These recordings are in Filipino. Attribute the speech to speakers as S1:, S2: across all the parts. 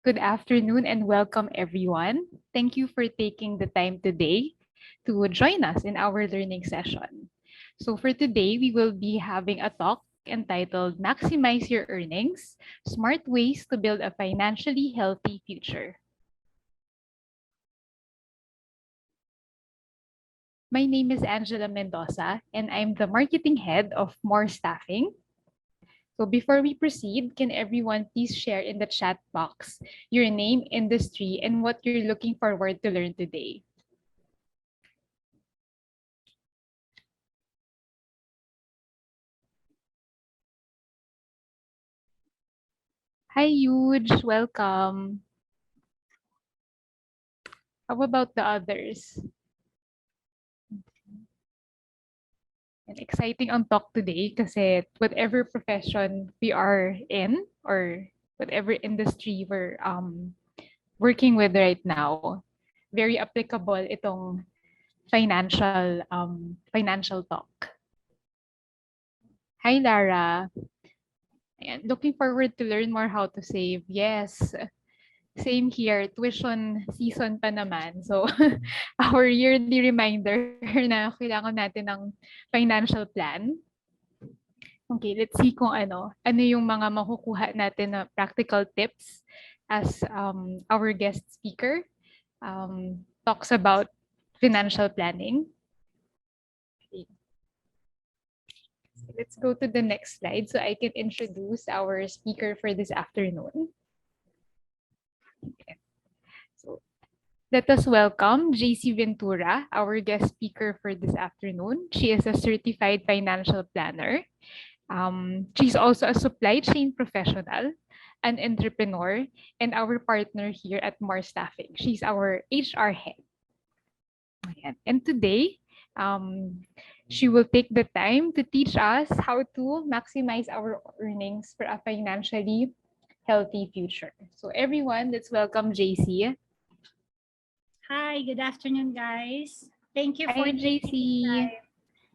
S1: Good afternoon and welcome everyone. Thank you for taking the time today to join us in our learning session. So for today, we will be having a talk entitled Maximize Your Earnings, Smart Ways to Build a Financially Healthy Future. My name is Angela Mendoza and I'm the marketing head of More Staffing. So before we proceed, can everyone please share in the chat box your name, industry, and what you're looking forward to learn today? Hi, Huge. Welcome. How about the others? And exciting ang talk today kasi whatever profession we are in or whatever industry we're working with right now, very applicable itong financial talk. Hi, Lara. Ayan, looking forward to learn more how to save. Yes, same here. Tuition season pa naman. So, our yearly reminder na kailangan natin ng financial plan. Okay, let's see kung ano yung mga makukuha natin na practical tips as our guest speaker talks about financial planning. Okay. Let's go to the next slide so I can introduce our speaker for this afternoon. Okay. So let us welcome JC Ventura, our guest speaker for this afternoon. She is a certified financial planner. She's also a supply chain professional, an entrepreneur, and our partner here at More Staffing. She's our HR head. And today, she will take the time to teach us how to maximize our earnings for a financially healthy future. So everyone, let's welcome JC.
S2: Hi, good afternoon, guys. Thank you for
S1: Hi,
S2: taking the
S1: JC.
S2: time.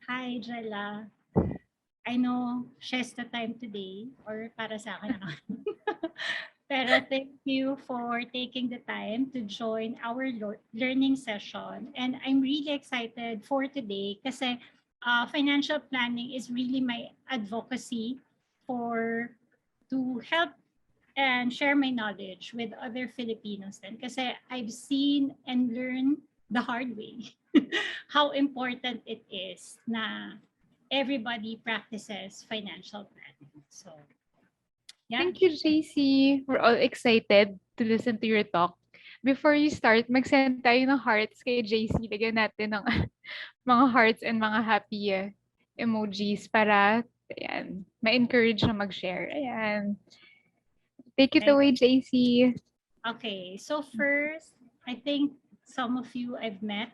S2: Hi, Jella. I know siesta time today, or para sa akin. Pero thank you for taking the time to join our learning session. And I'm really excited for today kasi financial planning is really my advocacy for to help and share my knowledge with other Filipinos then kasi I've seen and learned the hard way how important it is na everybody practices financial planning. So, yeah.
S1: Thank you, JC. We're all excited to listen to your talk. Before you start, mag-send tayo ng hearts kay JC. Lagyan natin ng mga hearts and mga happy emojis para ma-encourage na mag-share. Ayan. Take it away, JC.
S2: Okay, so first, I think some of you I've met,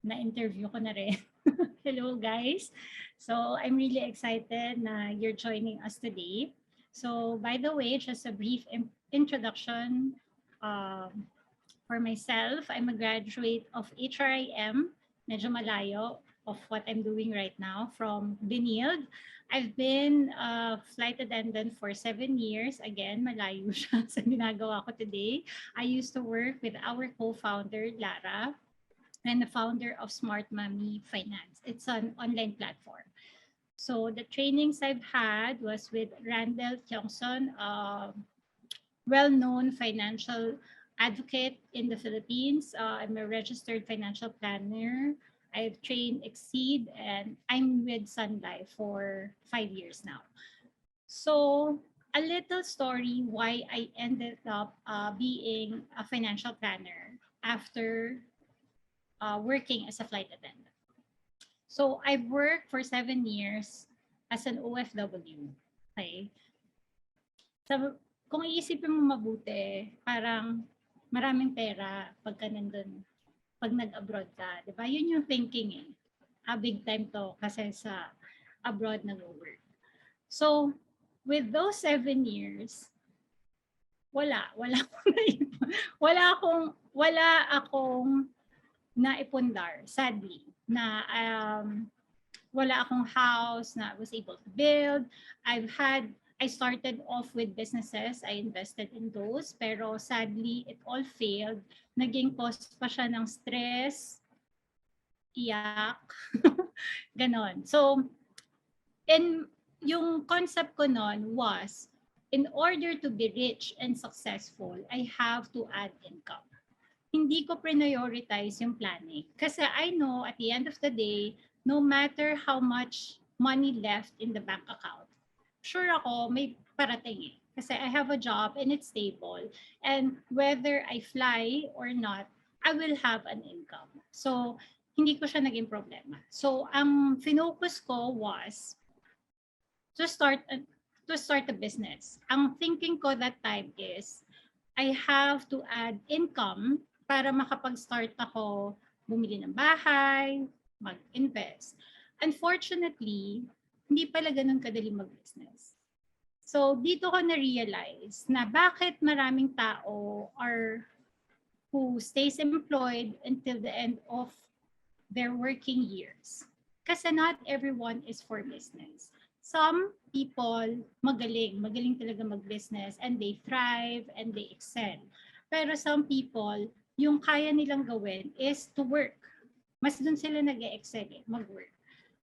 S2: na-interview ko na rin. Hello, guys. So, I'm really excited na you're joining us today. So, by the way, just a brief introduction for myself. I'm a graduate of HRIM, medyo malayo of what I'm doing right now from Benilde. I've been a flight attendant for 7 years. Again, malayo siya sa ginagawa ko today. I used to work with our co-founder, Lara, and the founder of Smart Mommy Finance. It's an online platform. So the trainings I've had was with Randall Kyongson, well-known financial advocate in the Philippines. I'm a registered financial planner. I've trained Exceed and I'm with Sun Life for 5 years now. So a little story why I ended up being a financial planner after working as a flight attendant. So I worked for 7 years as an OFW. Okay. So, kung iisipin mo mabuti, parang maraming pera pagka nandun, pag nag-abroad ka. Diba? Yun yung thinking eh. Big time to kasi sa abroad nag-work. So, with those 7 years, wala akong naipundar, sadly, na wala akong house na I was able to build. I've had I started off with businesses. I invested in those. Pero sadly, it all failed. Naging cause pa siya ng stress, iyak, ganon. So, yung concept ko nun was, in order to be rich and successful, I have to add income. Hindi ko prioritize yung planning. Kasi I know at the end of the day, no matter how much money left in the bank account, sure ako may parating eh. Kasi I have a job and it's stable. And whether I fly or not, I will have an income. So, hindi ko siya naging problema. So, ang finocus ko was to start a business. Ang thinking ko that time is, I have to add income para makapag-start ako bumili ng bahay, mag-invest. Unfortunately, hindi pala ganun kadali mag-business. So, dito ko na-realize na bakit maraming tao who stays employed until the end of their working years. Kasi not everyone is for business. Some people magaling talaga mag-business and they thrive and they excel. Pero some people, yung kaya nilang gawin is to work. Mas dun sila nag-excel mag-work.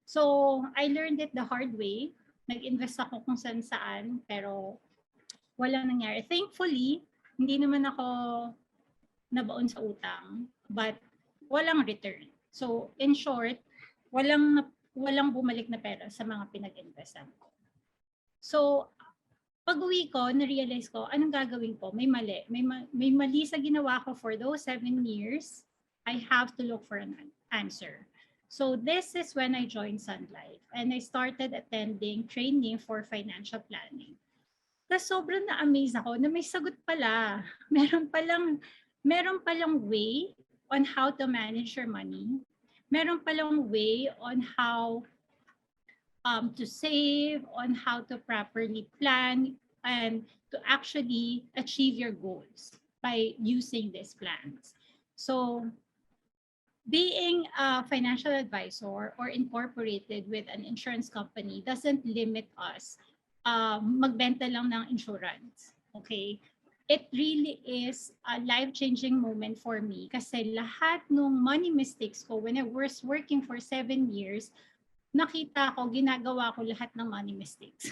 S2: So, I learned it the hard way. Nag-invest ako kung saan, pero walang nangyari. Thankfully, hindi naman ako nabaon sa utang, but walang return. So, in short, walang bumalik na pera sa mga pinag-investan ko. So, pag-uwi ko, na-realize ko, anong gagawin ko? May mali. May mali sa ginawa ko for those 7 years. I have to look for an answer. So, this is when I joined Sun Life and I started attending training for financial planning. Tapos sobrang na-amaze ako na may sagot pala. Meron palang way on how to manage your money. Meron palang way on how to save, on how to properly plan, and to actually achieve your goals by using these plans. So, being a financial advisor or incorporated with an insurance company doesn't limit us magbenta lang ng insurance. Okay? It really is a life-changing moment for me kasi lahat ng money mistakes ko when I was working for 7 years, nakita ko, ginagawa ko lahat ng money mistakes.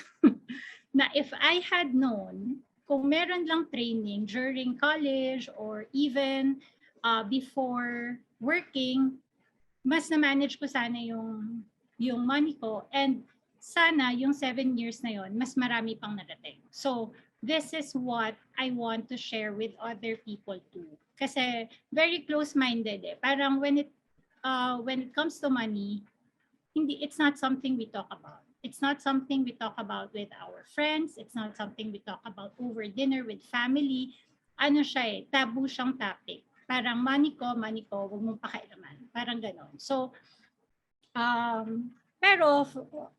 S2: Na if I had known, kung meron lang training during college or even before working, mas na-manage ko sana yung money ko, and sana yung 7 years na yon mas marami pang nadating. So, this is what I want to share with other people too. Kasi very close-minded eh. Parang when it comes to money, it's not something we talk about. It's not something we talk about with our friends. It's not something we talk about over dinner with family. Ano siya eh, taboo siyang topic. Parang money ko, wag mong pakialaman. Parang ganon. So, pero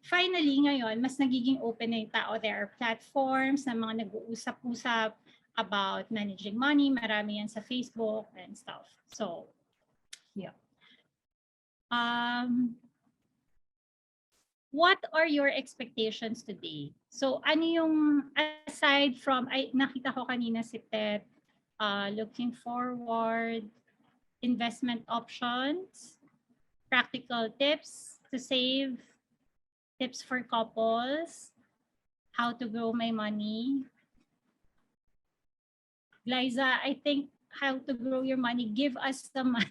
S2: finally ngayon, mas nagiging open na yung tao. There are platforms na mga nag-uusap-usap about managing money. Marami yan sa Facebook and stuff. So, yeah. What are your expectations today? So, ano yung, aside from, nakita ko kanina si Ted, looking forward, investment options, practical tips to save, tips for couples, how to grow my money. Liza, I think how to grow your money, give us some money.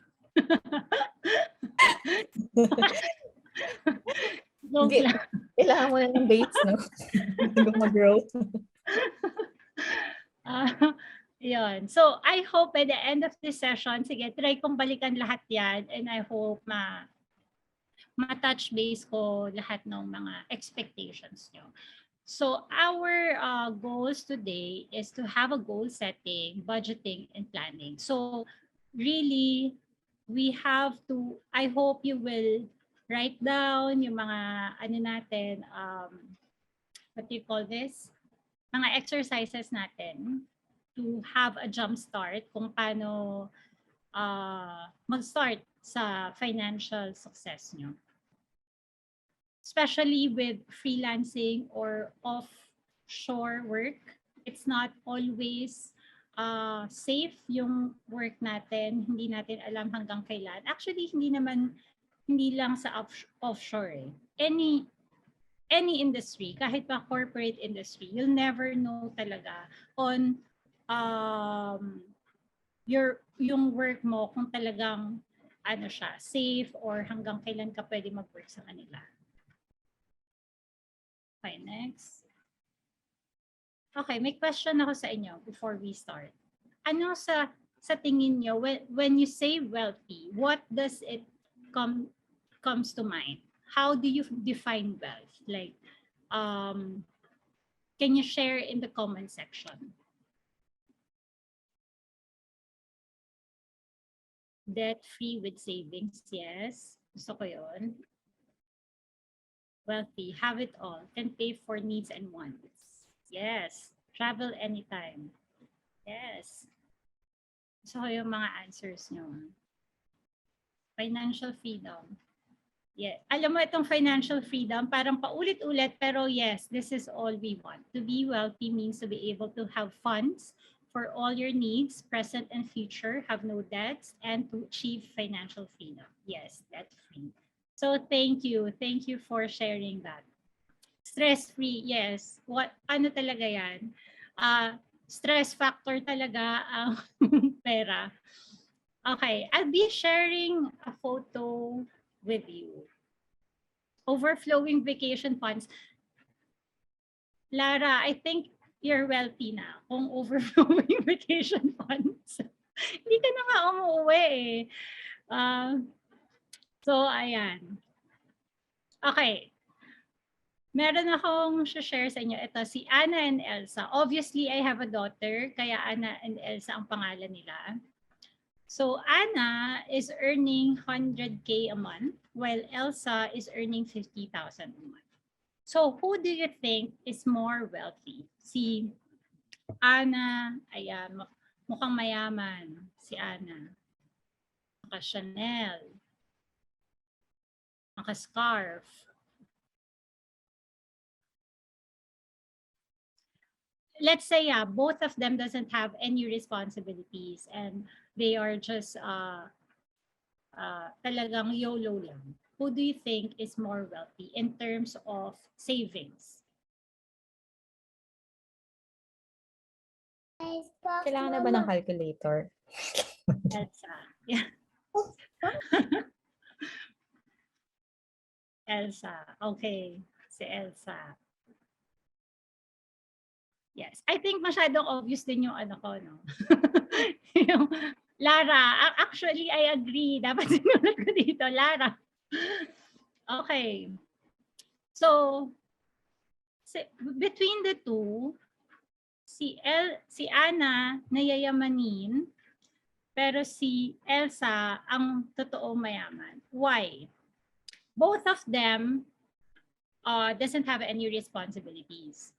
S3: Kailangan mo na ng dates, no? Mag-grow.
S2: Yun. So, I hope by the end of this session, sige, try kong balikan lahat yan, and I hope ma-touch base ko lahat ng mga expectations nyo. So, our goals today is to have a goal setting, budgeting, and planning. So, really, we have to, I hope you will write down yung mga, ano natin, what do you call this? Mga exercises natin to have a jump start kung paano mag-start sa financial success nyo. Especially with freelancing or sure work. It's not always safe yung work natin. Hindi natin alam hanggang kailan. Actually, hindi lang sa offshore. Any industry, kahit pa corporate industry, you'll never know talaga on yung work mo kung talagang ano siya, safe or hanggang kailan ka pwede mag-work sa kanila. Okay, next. Okay, may question ako sa inyo before we start. Ano sa tingin nyo, when you say wealthy, what does it comes to mind? How do you define wealth? Like, can you share in the comment section? Debt-free with savings, yes. Gusto ko yun. Wealthy, have it all, can pay for needs and wants. Yes. Travel anytime. Yes. Gusto ko yung mga answers nyo. Financial freedom. Yeah. Alam mo itong financial freedom, parang paulit-ulit, pero yes, this is all we want. To be wealthy means to be able to have funds for all your needs, present and future, have no debts, and to achieve financial freedom. Yes, debt-free. So thank you. Thank you for sharing that. Stress-free, yes. Ano talaga yan? Stress factor talaga ang pera. Okay, I'll be sharing a photo with you. Overflowing vacation funds. Lara, I think you're wealthy na kung overflowing vacation funds. Hindi ka na nga umuwi eh. So, ayan. Okay. Meron akong share sa inyo. Ito, si Anna and Elsa. Obviously, I have a daughter, kaya Anna and Elsa ang pangalan nila. So, Anna is earning 100K a month, while Elsa is earning 50,000 a month. So, who do you think is more wealthy? Si Anna, ayan, mukhang mayaman. Si Anna. Naka-Chanel. Naka-scarf. Let's say, yeah, both of them doesn't have any responsibilities and they are just talagang YOLO lang. Who do you think is more wealthy in terms of savings?
S3: Kailangan na ba ng calculator?
S2: Elsa. Yeah. Elsa. Okay. Si Elsa. Yes. I think masyadong obvious din yung ano ko, no? Yung Lara. Actually, I agree. Dapat sinulat ko dito. Lara. Okay. So, between the two, si Anna nayayamanin, pero si Elsa ang totoong mayaman. Why? Both of them doesn't have any responsibilities.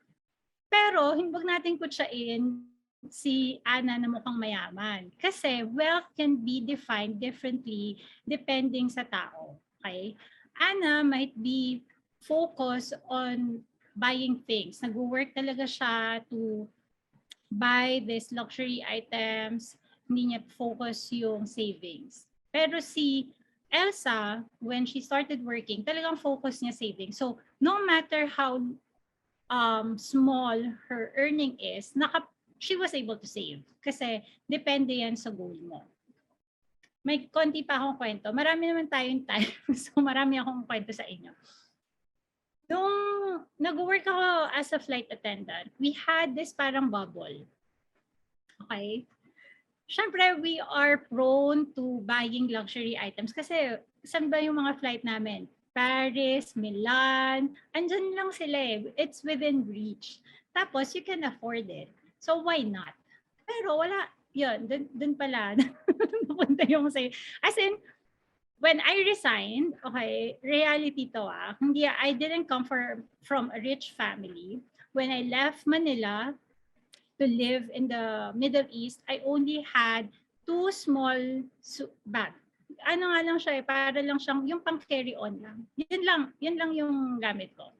S2: Pero, huwag natin kutsain si Anna na mukhang mayaman. Kasi wealth can be defined differently depending sa tao. Okay? Anna might be focused on buying things. Nag-work talaga siya to buy these luxury items. Hindi niya focus yung savings. Pero si Elsa, when she started working, talagang focus niya savings. So, no matter how small her earning is, she was able to save. Kasi depende yan sa goal mo. May konti pa akong kwento. Marami naman tayong time. So marami akong kwento sa inyo. Nung nag-work ako as a flight attendant, we had this parang bubble. Okay? Siyempre, we are prone to buying luxury items. Kasi saan ba yung mga flight namin? Paris, Milan, andyan lang sila eh. It's within reach. Tapos, you can afford it. So, why not? Pero wala, yun, dun pala, napunta yung say. As in, when I resigned, okay, reality to hindi, I didn't come from a rich family. When I left Manila to live in the Middle East, I only had 2 small bags. Ano nga lang siya para lang siyang yung pang carry on lang. Yun lang yung gamit ko.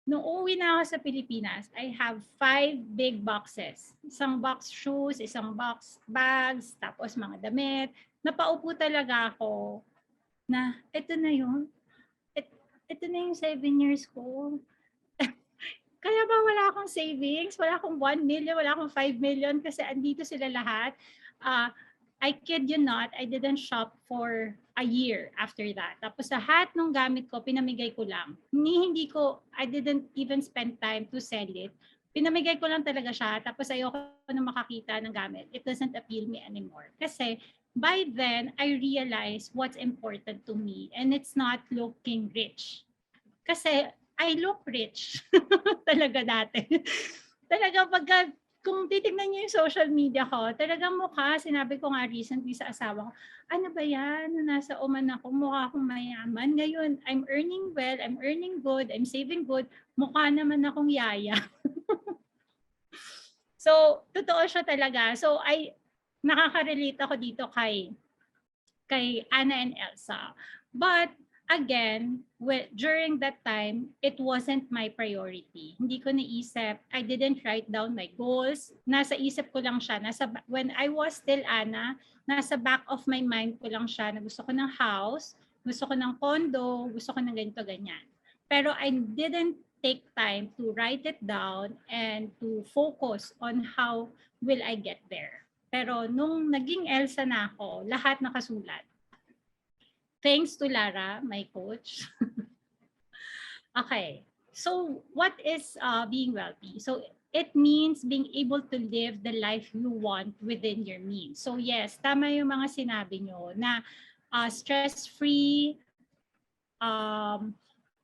S2: Nung uuwi na ako sa Pilipinas, I have 5 big boxes. Isang box shoes, isang box bags, tapos mga damit. Napaupo talaga ako na ito na yun. Ito na yung 7 years ko. Kaya ba wala akong savings? Wala akong 1 million, wala akong 5 million kasi andito sila lahat. I kid you not, I didn't shop for a year after that. Tapos lahat ng gamit ko, pinamigay ko lang. I didn't even spend time to sell it. Pinamigay ko lang talaga siya. Tapos ayoko na makakita ng gamit. It doesn't appeal me anymore. Kasi by then, I realized what's important to me. And it's not looking rich. Kasi I look rich talaga dati. Talaga pagka kung titignan niyo yung social media ko, talagang mukha, sinabi ko nga recently sa asawa ko, ano ba yan? Nasa Oman ako, mukha akong mayaman. Ngayon, I'm earning well, I'm earning good, I'm saving good, mukha naman akong yaya. So, totoo siya talaga. So, nakaka-relate ako dito kay Anna and Elsa. But again, during that time, it wasn't my priority. Hindi ko naisip. I didn't write down my goals. Nasa isip ko lang siya. When I was still Anna, nasa back of my mind ko lang siya na gusto ko ng house, gusto ko ng condo, gusto ko ng ganito, ganyan. Pero I didn't take time to write it down and to focus on how will I get there. Pero nung naging Elsa na ako, lahat nakasulat. Thanks to Lara, my coach. Okay, so what is being wealthy? So it means being able to live the life you want within your means. So yes, tama yung mga sinabi nyo na stress-free,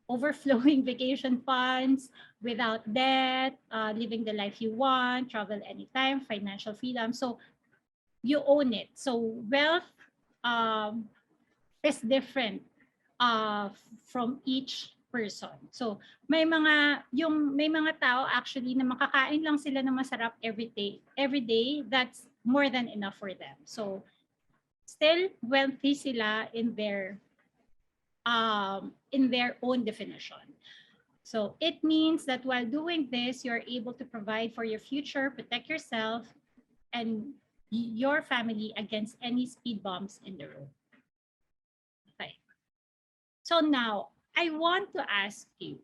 S2: overflowing vacation funds, without debt, living the life you want, travel anytime, financial freedom. So you own it. So wealth is different from each person. So may mga tao actually na makakain lang sila ng masarap every day, that's more than enough for them. So still wealthy sila in their own definition. So it means that while doing this, you're able to provide for your future, protect yourself and your family against any speed bumps in the road. Okay. So now, I want to ask you,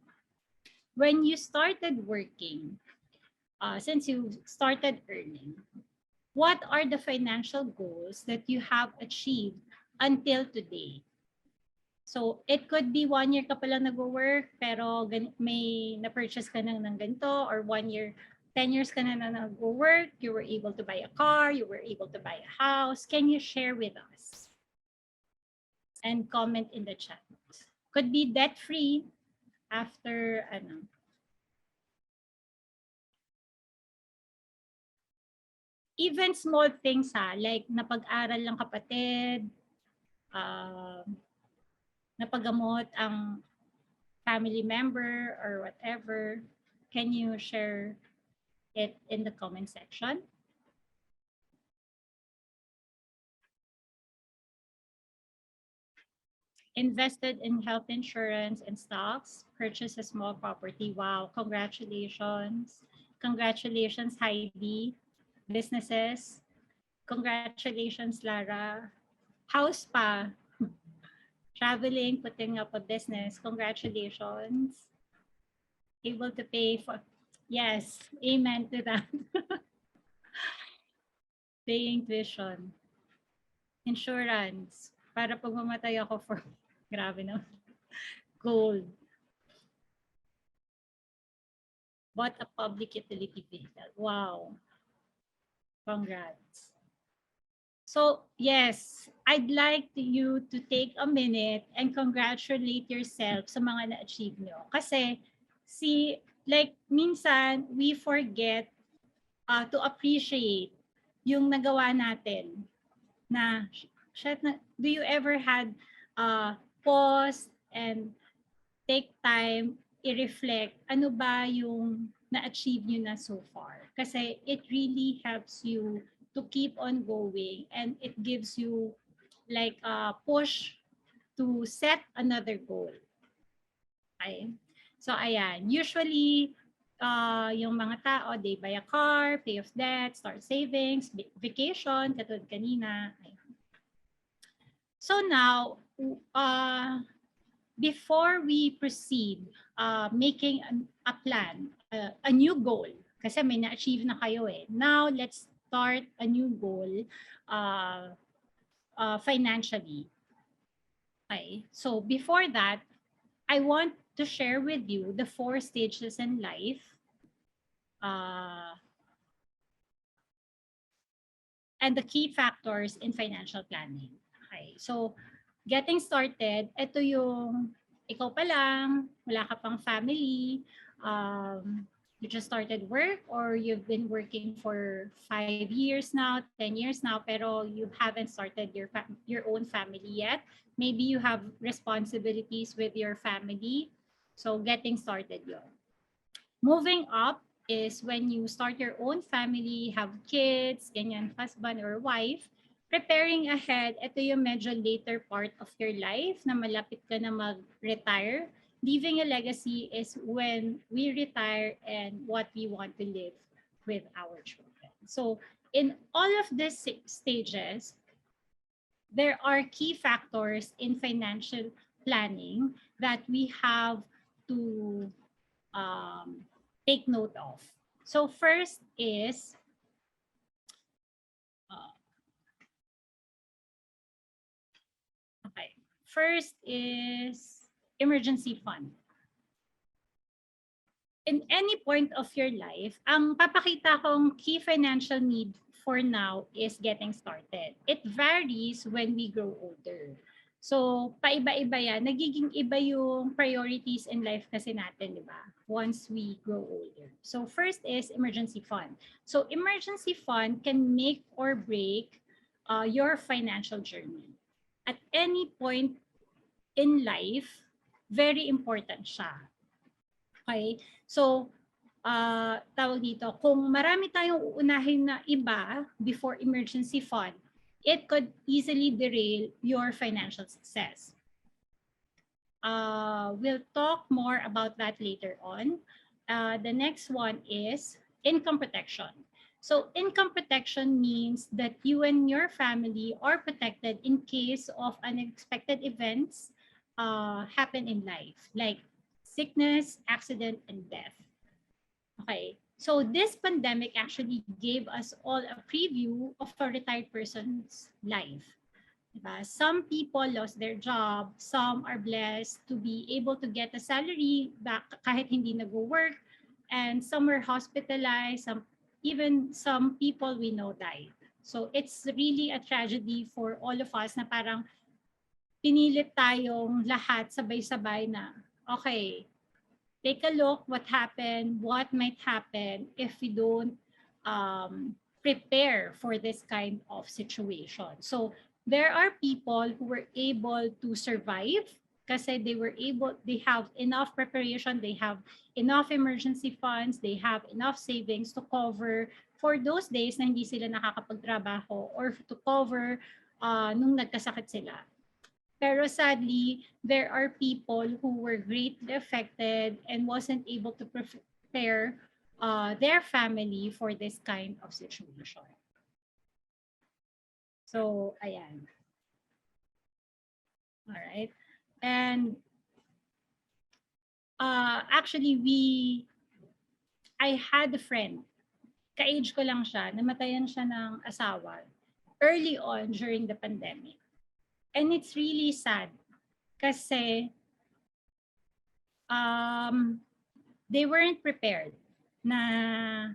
S2: when you started working, since you started earning, what are the financial goals that you have achieved until today? So it could be 1 year ka pala nag-work, pero may na-purchase ka ng ganito, or 1 year, 10 years ka na nag-work, you were able to buy a car, you were able to buy a house. Can you share with us? And comment in the chat. Could be debt-free after, even small things like napag-aral lang kapatid, napagamot ang family member or whatever. Can you share it in the comment section? Invested in health insurance and stocks, purchased a small property. Wow, congratulations. Congratulations, Heidi. Businesses. Congratulations, Lara. House pa. Traveling, putting up a business. Congratulations. Able to pay for, yes, amen to that. Paying tuition. Insurance. Para pag mamatay ako for, grabe no. Gold. Bought a public utility vehicle. Wow. Congrats. So yes, I'd like you to take a minute and congratulate yourself sa mga na-achieve nyo. Kasi like minsan we forget to appreciate yung nagawa natin. Do you ever had pause and take time i-reflect ano ba yung na-achieve nyo na so far? Kasi it really helps you to keep on going and it gives you like a push to set another goal. Okay? So ayan, usually yung mga tao, they buy a car, pay off debt, start savings, vacation, katulad kanina. Ayan. So now, before we proceed making a plan, a new goal, kasi may na-achieve na kayo eh. Now, let's start a new goal financially. Okay, so before that, I want to share with you the 4 stages in life and the key factors in financial planning. Okay, so getting started, ito yung ikaw pa lang, wala ka pang family, you just started work or you've been working for 5 years now, 10 years now, pero you haven't started your own family yet. Maybe you have responsibilities with your family. So getting started yun. Moving up is when you start your own family, have kids, ganyan, husband or wife. Preparing ahead, ito yung medyo later part of your life na malapit ka na mag-retire. Leaving a legacy is when we retire and what we want to live with our children. So in all of these stages, there are key factors in financial planning that we have to take note of. So first is emergency fund. In any point of your life, ang papakita kong key financial need for now is getting started. It varies when we grow older. So, paiba-iba yan. Nagiging iba yung priorities in life kasi natin, di ba? Once we grow older. So, first is emergency fund. So, emergency fund can make or break your financial journey. At any point in life, very important siya. Okay? So, tawag dito, kung marami tayong uunahin na iba before emergency fund, it could easily derail your financial success. We'll talk more about that later on. The next one is income protection. So income protection means that you and your family are protected in case of unexpected events happen in life, like sickness, accident, and death. Okay, so this pandemic actually gave us all a preview of a retired person's life. Diba? Some people lost their job, some are blessed to be able to get a salary back kahit hindi nag-work, and some were hospitalized, even some people we know died. So it's really a tragedy for all of us na parang pinilit tayong lahat sabay-sabay na, okay, take a look what happened, what might happen if we don't prepare for this kind of situation. So there are people who were able to survive kasi they have enough preparation, they have enough emergency funds, they have enough savings to cover for those days na hindi sila nakakapagtrabaho or to cover nung nagkasakit sila. Pero sadly, there are people who were greatly affected and wasn't able to prepare their family for this kind of situation. So, ayan. All right. And actually, I had a friend, ka-age ko lang siya, namatayan siya ng asawa early on during the pandemic. And it's really sad kasi they weren't prepared na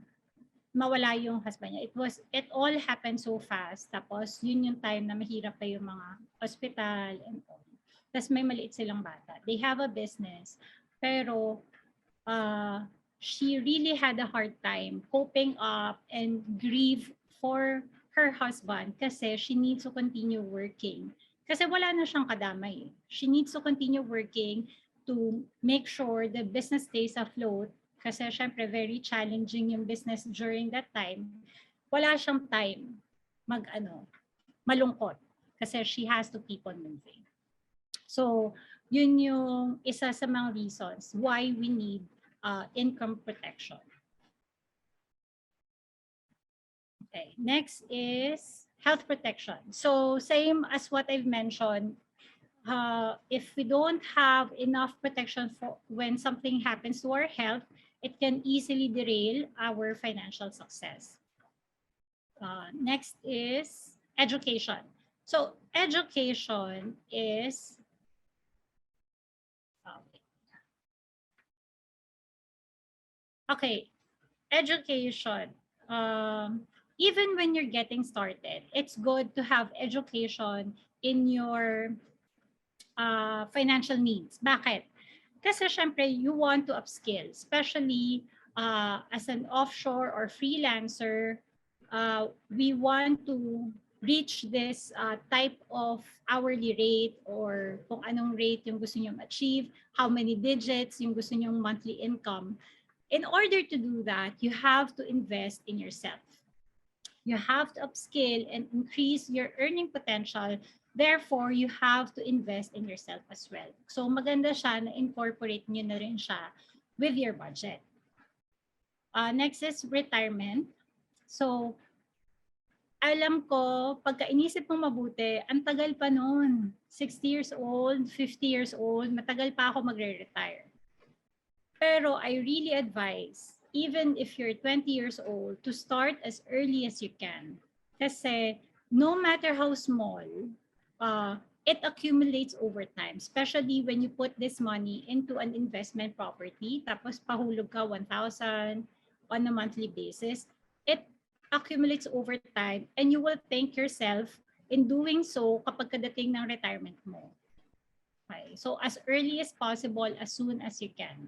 S2: mawala yung husband niya. It all happened so fast. Tapos yun yung time na mahirap pa yung mga hospital and all. Tapos may maliit silang bata. They have a business. Pero she really had a hard time coping up and grieve for her husband kasi she needs to continue working. Kasi wala na siyang kadamay. She needs to continue working to make sure the business stays afloat. Kasi syempre very challenging yung business during that time. Wala siyang time malungkot. Kasi she has to keep on moving. So Yun yung isa sa mga reasons why we need income protection. Okay, next is health protection. So same as what I've mentioned, if we don't have enough protection for when something happens to our health, it can easily derail our financial success. Next is education. So education is okay. Education. Even when you're getting started, it's good to have education in your financial needs. Bakit? Kasi syempre, you want to upskill, especially as an offshore or freelancer, we want to reach this type of hourly rate or kung anong rate yung gusto nyong achieve, how many digits yung gusto nyong monthly income. In order to do that, you have to invest in yourself. You have to upskill and increase your earning potential. Therefore, you have to invest in yourself as well. So maganda siya na incorporate nyo na rin siya with your budget. Next is retirement. So, alam ko, pagka inisip mong mabuti, ang tagal pa noon. 60 years old, 50 years old, matagal pa ako magre-retire. Pero I really advise, even if you're 20 years old, to start as early as you can. Kasi no matter how small, it accumulates over time, especially when you put this money into an investment property, tapos pahulog ka 1,000 on a monthly basis, it accumulates over time and you will thank yourself in doing so kapag kadating ng retirement mo. Okay. So as early as possible, as soon as you can.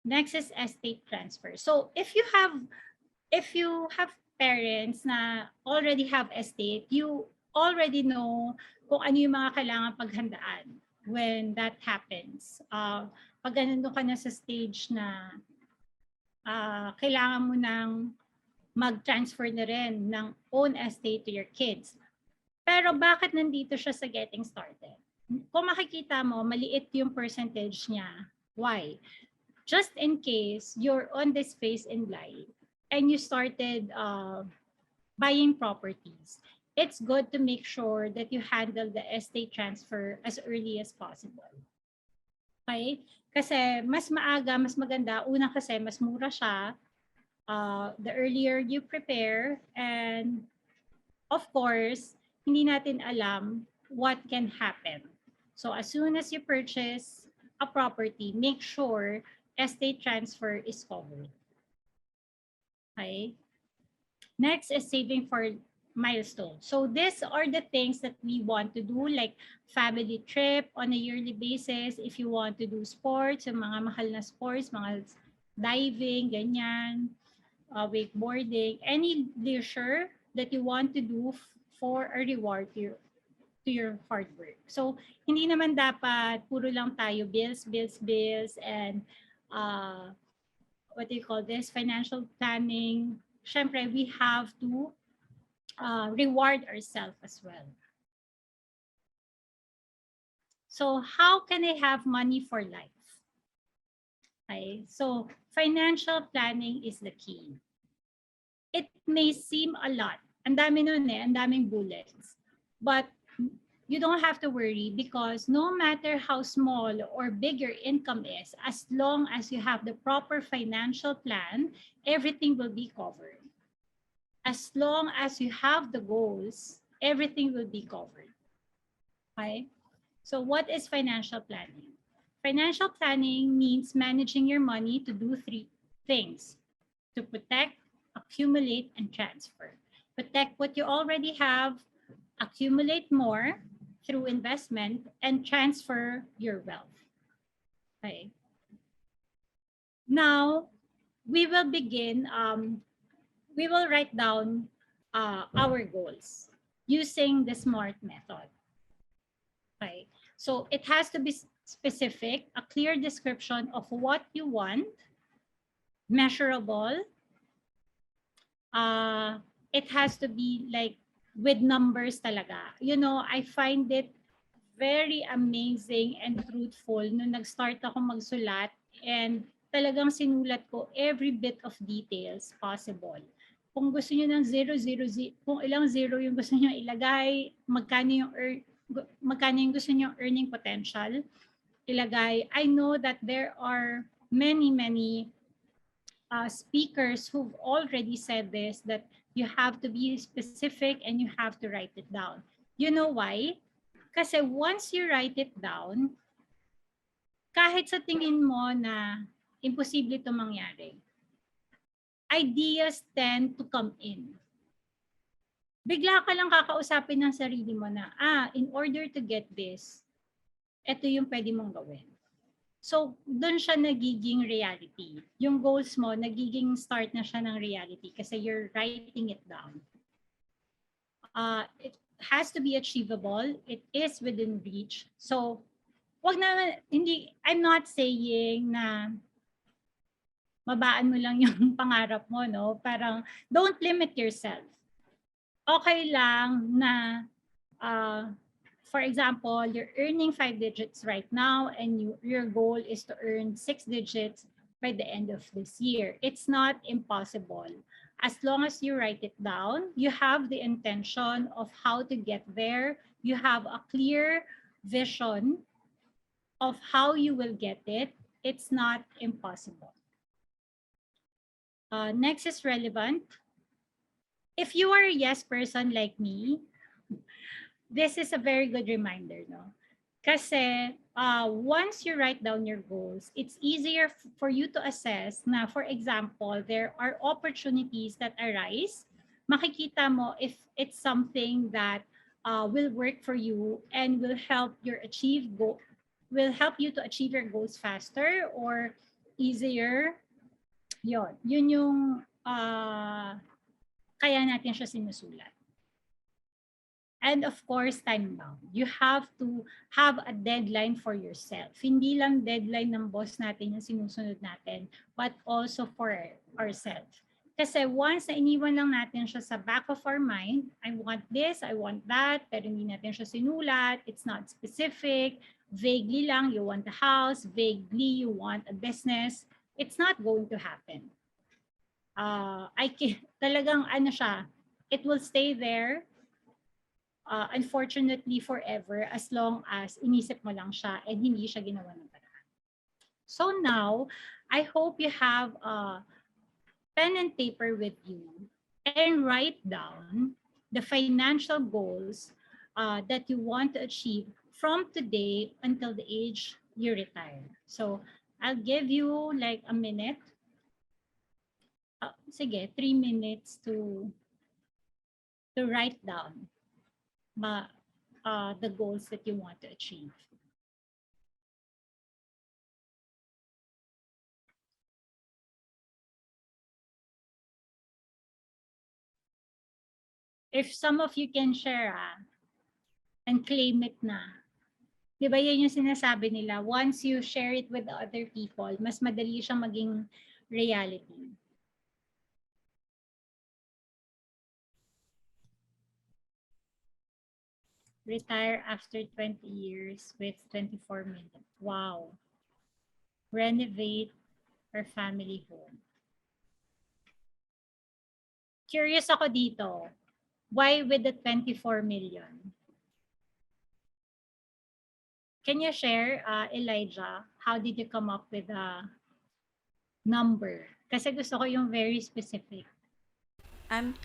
S2: Next is estate transfer. So if you have parents na already have estate, you already know kung ano yung mga kailangan paghandaan when that happens. Pag nandun ka na sa stage na kailangan mo nang mag-transfer na rin ng own estate to your kids. Pero bakit nandito siya sa getting started? Kung makikita mo, maliit yung percentage niya. Why? Just in case you're on this phase in life and you started buying properties, it's good to make sure that you handle the estate transfer as early as possible. Okay? Kasi mas maaga, mas maganda. Una kasi mas mura siya. The earlier you prepare, and of course, hindi natin alam what can happen. So as soon as you purchase a property, make sure estate transfer is covered. Okay. Next is saving for milestones. So these are the things that we want to do, like family trip on a yearly basis. If you want to do sports, yung mga mahal na sports, mga diving, ganyan, wakeboarding, any leisure that you want to do for a reward to your hard work. So hindi naman dapat puro lang tayo bills, and what do you call this, financial planning. Syempre, we have to reward ourselves as well. So how can I have money for life? Okay, so financial planning is the key. It may seem a lot. Ang dami nun ang daming bullets. But you don't have to worry, because no matter how small or big your income is, as long as you have the proper financial plan, everything will be covered. As long as you have the goals, everything will be covered. Okay? So what is financial planning? Financial planning means managing your money to do three things: to protect, accumulate, and transfer. Protect what you already have, accumulate more through investment, and transfer your wealth. Okay. Now, we will begin, we will write down our goals using the SMART method. Okay. So it has to be specific, a clear description of what you want, measurable. It has to be like with numbers talaga. You know, I find it very amazing and truthful nung nag-start ako magsulat, and talagang sinulat ko every bit of details possible. Kung gusto niyo ng kung ilang zero yung gusto niyo ilagay, magkano yung gusto niyo earning potential, ilagay. I know that there are many speakers who've already said this, that you have to be specific and you have to write it down. You know why? Kasi once you write it down, kahit sa tingin mo na imposible ito mangyari, ideas tend to come in. Bigla ka lang kakausapin ng sarili mo na, in order to get this, ito yung pwede mong gawin. So, doon siya nagiging reality. Yung goals mo, nagiging start na siya ng reality kasi you're writing it down. It has to be achievable. It is within reach. So, I'm not saying na mabaan mo lang yung pangarap mo, no? Parang, don't limit yourself. Okay lang na, for example, you're earning 5 digits right now and your goal is to earn 6 digits by the end of this year. It's not impossible. As long as you write it down, you have the intention of how to get there. You have a clear vision of how you will get it. It's not impossible. Next is relevant. If you are a yes person like me, this is a very good reminder, no? Kasi once you write down your goals, it's easier for you to assess na, for example, there are opportunities that arise. Makikita mo if it's something that will work for you and will help you to achieve your goals faster or easier. Yun yung kaya natin siya sinusulat. And of course, time bound. You have to have a deadline for yourself. Hindi lang deadline ng boss natin yung sinusunod natin, but also for ourselves. Kasi once na iniwan lang natin siya sa back of our mind, I want this, I want that, pero hindi natin siya sinulat, it's not specific, vaguely lang, you want a house, vaguely you want a business, it's not going to happen. Talagang ano siya, it will stay there, unfortunately forever, as long as inisip mo lang siya and hindi siya ginawa ng paraan. So now, I hope you have a pen and paper with you and write down the financial goals that you want to achieve from today until the age you retire. So I'll give you like a minute. Sige, 3 minutes to write down the goals that you want to achieve. If some of you can share and claim it na. Di ba yan yung sinasabi nila? Once you share it with other people, mas madali siyang maging reality. Retire after 20 years with 24 million. Wow. Renovate our family home. Curious ako dito. Why with the 24 million? Can you share, Elijah, how did you come up with a number? Kasi gusto ko yung very specific.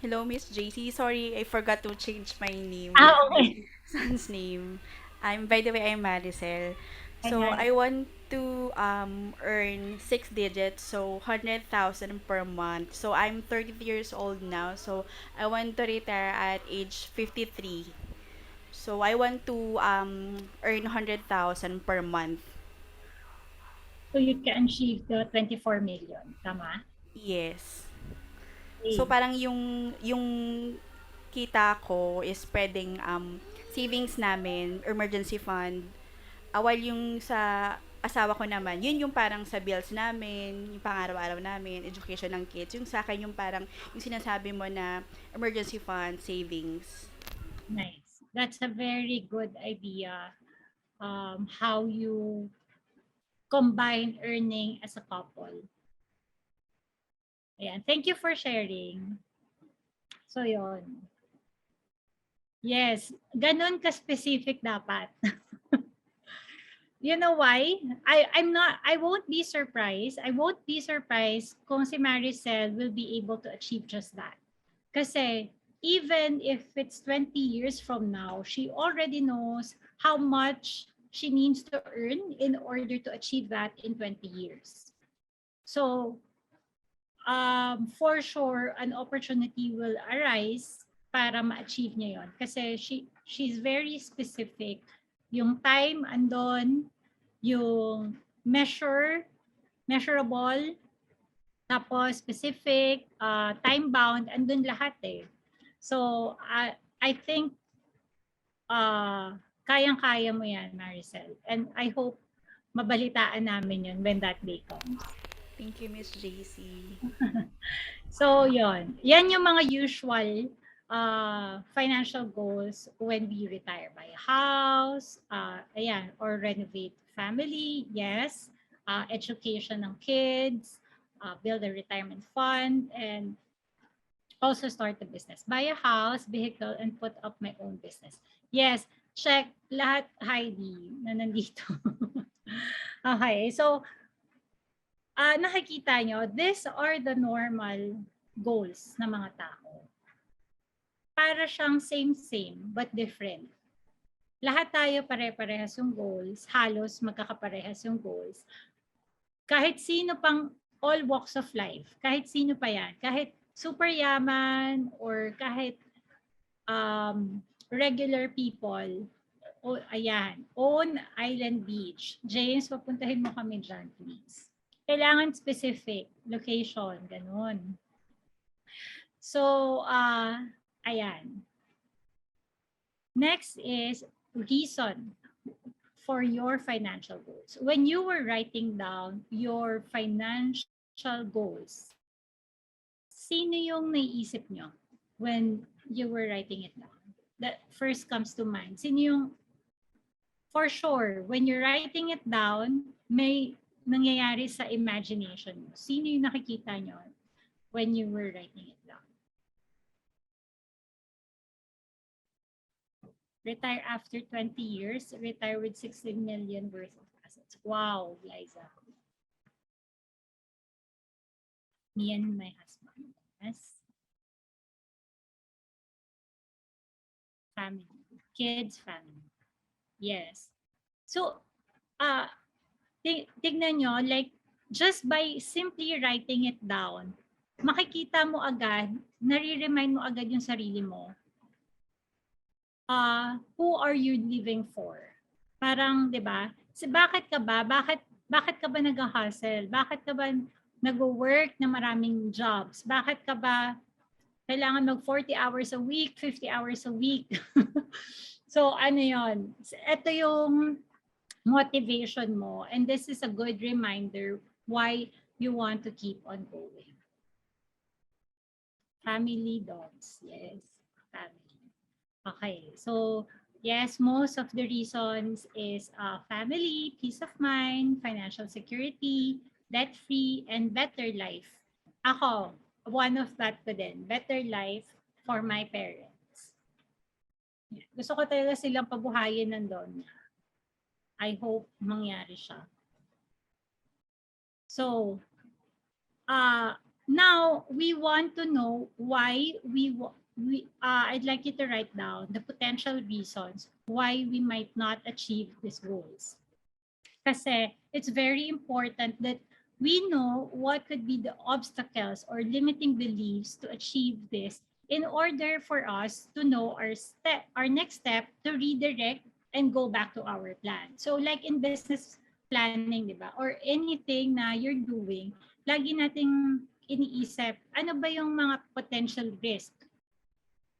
S4: Hello, Miss JC. Sorry, I forgot to change my name.
S2: Okay.
S4: Son's name. By the way, I'm Maricel. So,
S2: Ayan.
S4: I want to earn 6 digits, so 100,000 per month. So, I'm 30 years old now. So, I want to retire at age 53. So, I want to earn 100,000 per month.
S2: So you can achieve the 24 million. Tama?
S4: Yes.
S2: Okay.
S4: So, parang yung kita ko is pwedeng savings namin, emergency fund. While yung sa asawa ko naman, yun yung parang sa bills namin, yung pang-araw-araw namin, education ng kids. Yung sa akin yung parang yung sinasabi mo na emergency fund, savings.
S2: Nice. That's a very good idea. how you combine earning as a couple. Ayan. Thank you for sharing. So, yon. Yes, ganun ka-specific dapat. You know why? I won't be surprised. I won't be surprised kung si Maricel will be able to achieve just that. Kasi even if it's 20 years from now, she already knows how much she needs to earn in order to achieve that in 20 years. So, for sure, an opportunity will arise para ma-achieve niya yon. Kasi she's very specific. Yung time andon, yung measurable, tapos specific, time-bound, andun lahat eh. So, I think kayang-kaya mo yan, Maricel. And I hope mabalitaan namin yun when that day comes.
S4: Thank you, Miss JC.
S2: So, yon. Yan yung mga usual financial goals when we retire. Buy a house, ayan, or renovate family, yes. Education ng kids, build a retirement fund, and also start a business. Buy a house, vehicle, and put up my own business. Yes, check lahat, Heidi, na nandito. Okay, so nakikita nyo, these are the normal goals ng mga tao. Para siyang same but different. Lahat tayo pare-parehas yung goals, halos magkakaparehas yung goals. Kahit sino pang all walks of life, kahit sino pa yan, kahit super yaman or kahit regular people, ayan, own island beach. James, papuntahin mo kami dyan, please. Kailangan specific location, ganun. So, ayan. Next is reason for your financial goals. When you were writing down your financial goals, sino yung naiisip nyo when you were writing it down? That first comes to mind. Sino yung, for sure, when you're writing it down, may nangyayari sa imagination mo. Sino yung nakikita nyo when you were writing it down? Retire after 20 years, retire with 16 million worth of assets. Wow, Liza. Me and my husband. Yes. Family. Kids, family. Yes. So, tignan nyo, like, just by simply writing it down, makikita mo agad, nare-remind mo agad yung sarili mo. Who are you living for? Parang, 'di ba? Bakit ka ba nag-hustle? Bakit ka ba nag-work na maraming jobs? Bakit ka ba kailangan mag 40 hours a week, 50 hours a week? So, ano 'yon? Ito yung motivation mo, and this is a good reminder why you want to keep on going. Family, dogs. Yes, family. Okay, so yes, most of the reasons is family, peace of mind, financial security, debt-free, and better life. Ako, one of that ko din, better life for my parents. Gusto ko talaga silang pabuhayin nandun. I hope mangyari siya. So, now we want to know why I'd like you to write down the potential reasons why we might not achieve these goals. Kasi it's very important that we know what could be the obstacles or limiting beliefs to achieve this in order for us to know our next step to redirect and go back to our plan. So like in business planning, di ba? Or anything na you're doing, lagi nating iniisip, ano ba yung mga potential risk?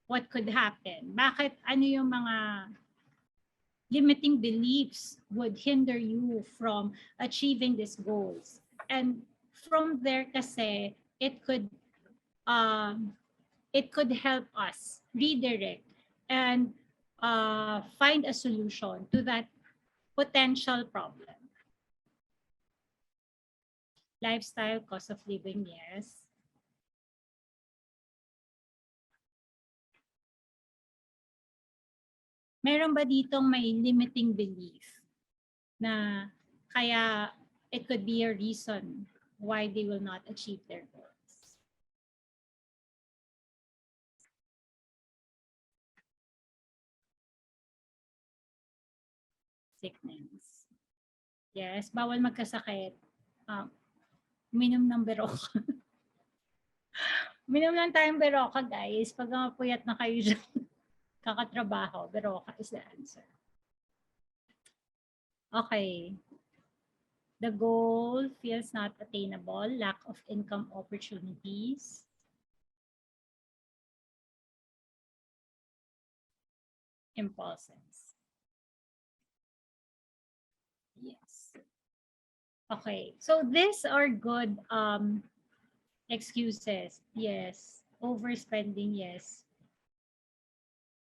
S2: What could happen? Bakit ano yung mga limiting beliefs would hinder you from achieving these goals? And from there kasi, it could help us redirect and find a solution to that potential problem. Lifestyle, cost of living, yes. Meron ba ditong may limiting belief na kaya it could be a reason why they will not achieve their goals? Sickness. Yes, bawal magkasakit. Uminom ng Berocca. Uminom lang tayong Berocca, guys. Pag mapuyat na kayo dyan, kakatrabaho, Berocca is the answer. Okay. The goal feels not attainable, lack of income opportunities. Impulses. Yes. Okay, so these are good excuses. Yes. Overspending, yes.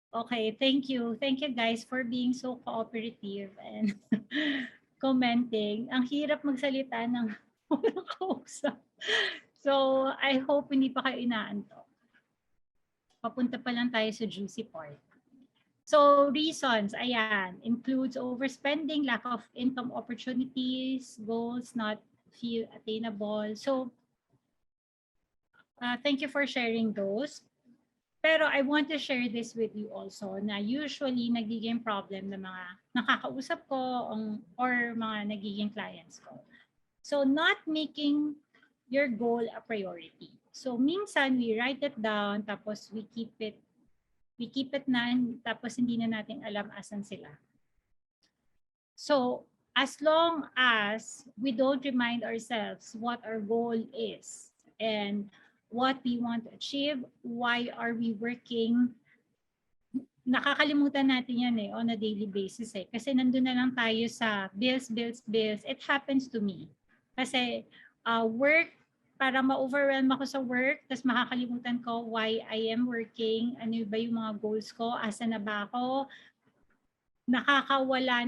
S2: Okay, thank you. Thank you guys for being so cooperative and commenting. Ang hirap magsalita ng walang kausap. So, I hope hindi pa kayo inaantok. Papunta pa lang tayo sa juicy part. So, reasons, ayan, includes overspending, lack of income opportunities, goals not feel attainable. So, thank you for sharing those. Pero I want to share this with you also na usually nagiging problem ng mga nakakausap ko or mga nagiging clients ko. So not making your goal a priority. So minsan we write it down tapos we keep it na tapos hindi na natin alam asan sila. So as long as we don't remind ourselves what our goal is and what we want to achieve, why are we working, nakakalimutan natin yan on a daily basis Kasi nandun na lang tayo sa bills. It happens to me. Kasi work, para ma-overwhelm ako sa work, tapos makakalimutan ko why I am working, ano ba yung mga goals ko, asa na ba ako,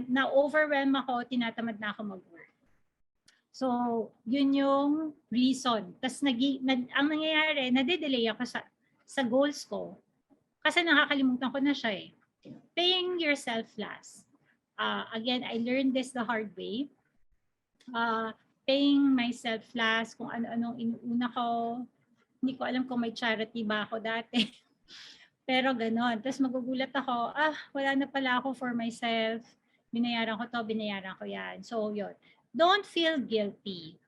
S2: na-overwhelm ako, tinatamad na ako mag-work. So, yun yung reason. Tapos ang nangyayari, nade-delay ako sa goals ko. Kasi nakakalimutan ko na siya Paying yourself last. Again, I learned this the hard way. Paying myself last, kung ano-anong inuuna ko. Hindi ko alam kung may charity ba ako dati. Pero ganon. Tapos magugulat ako, wala na pala ako for myself. Binayaran ko to, binayaran ko yan. So, yun. Don't feel guilty.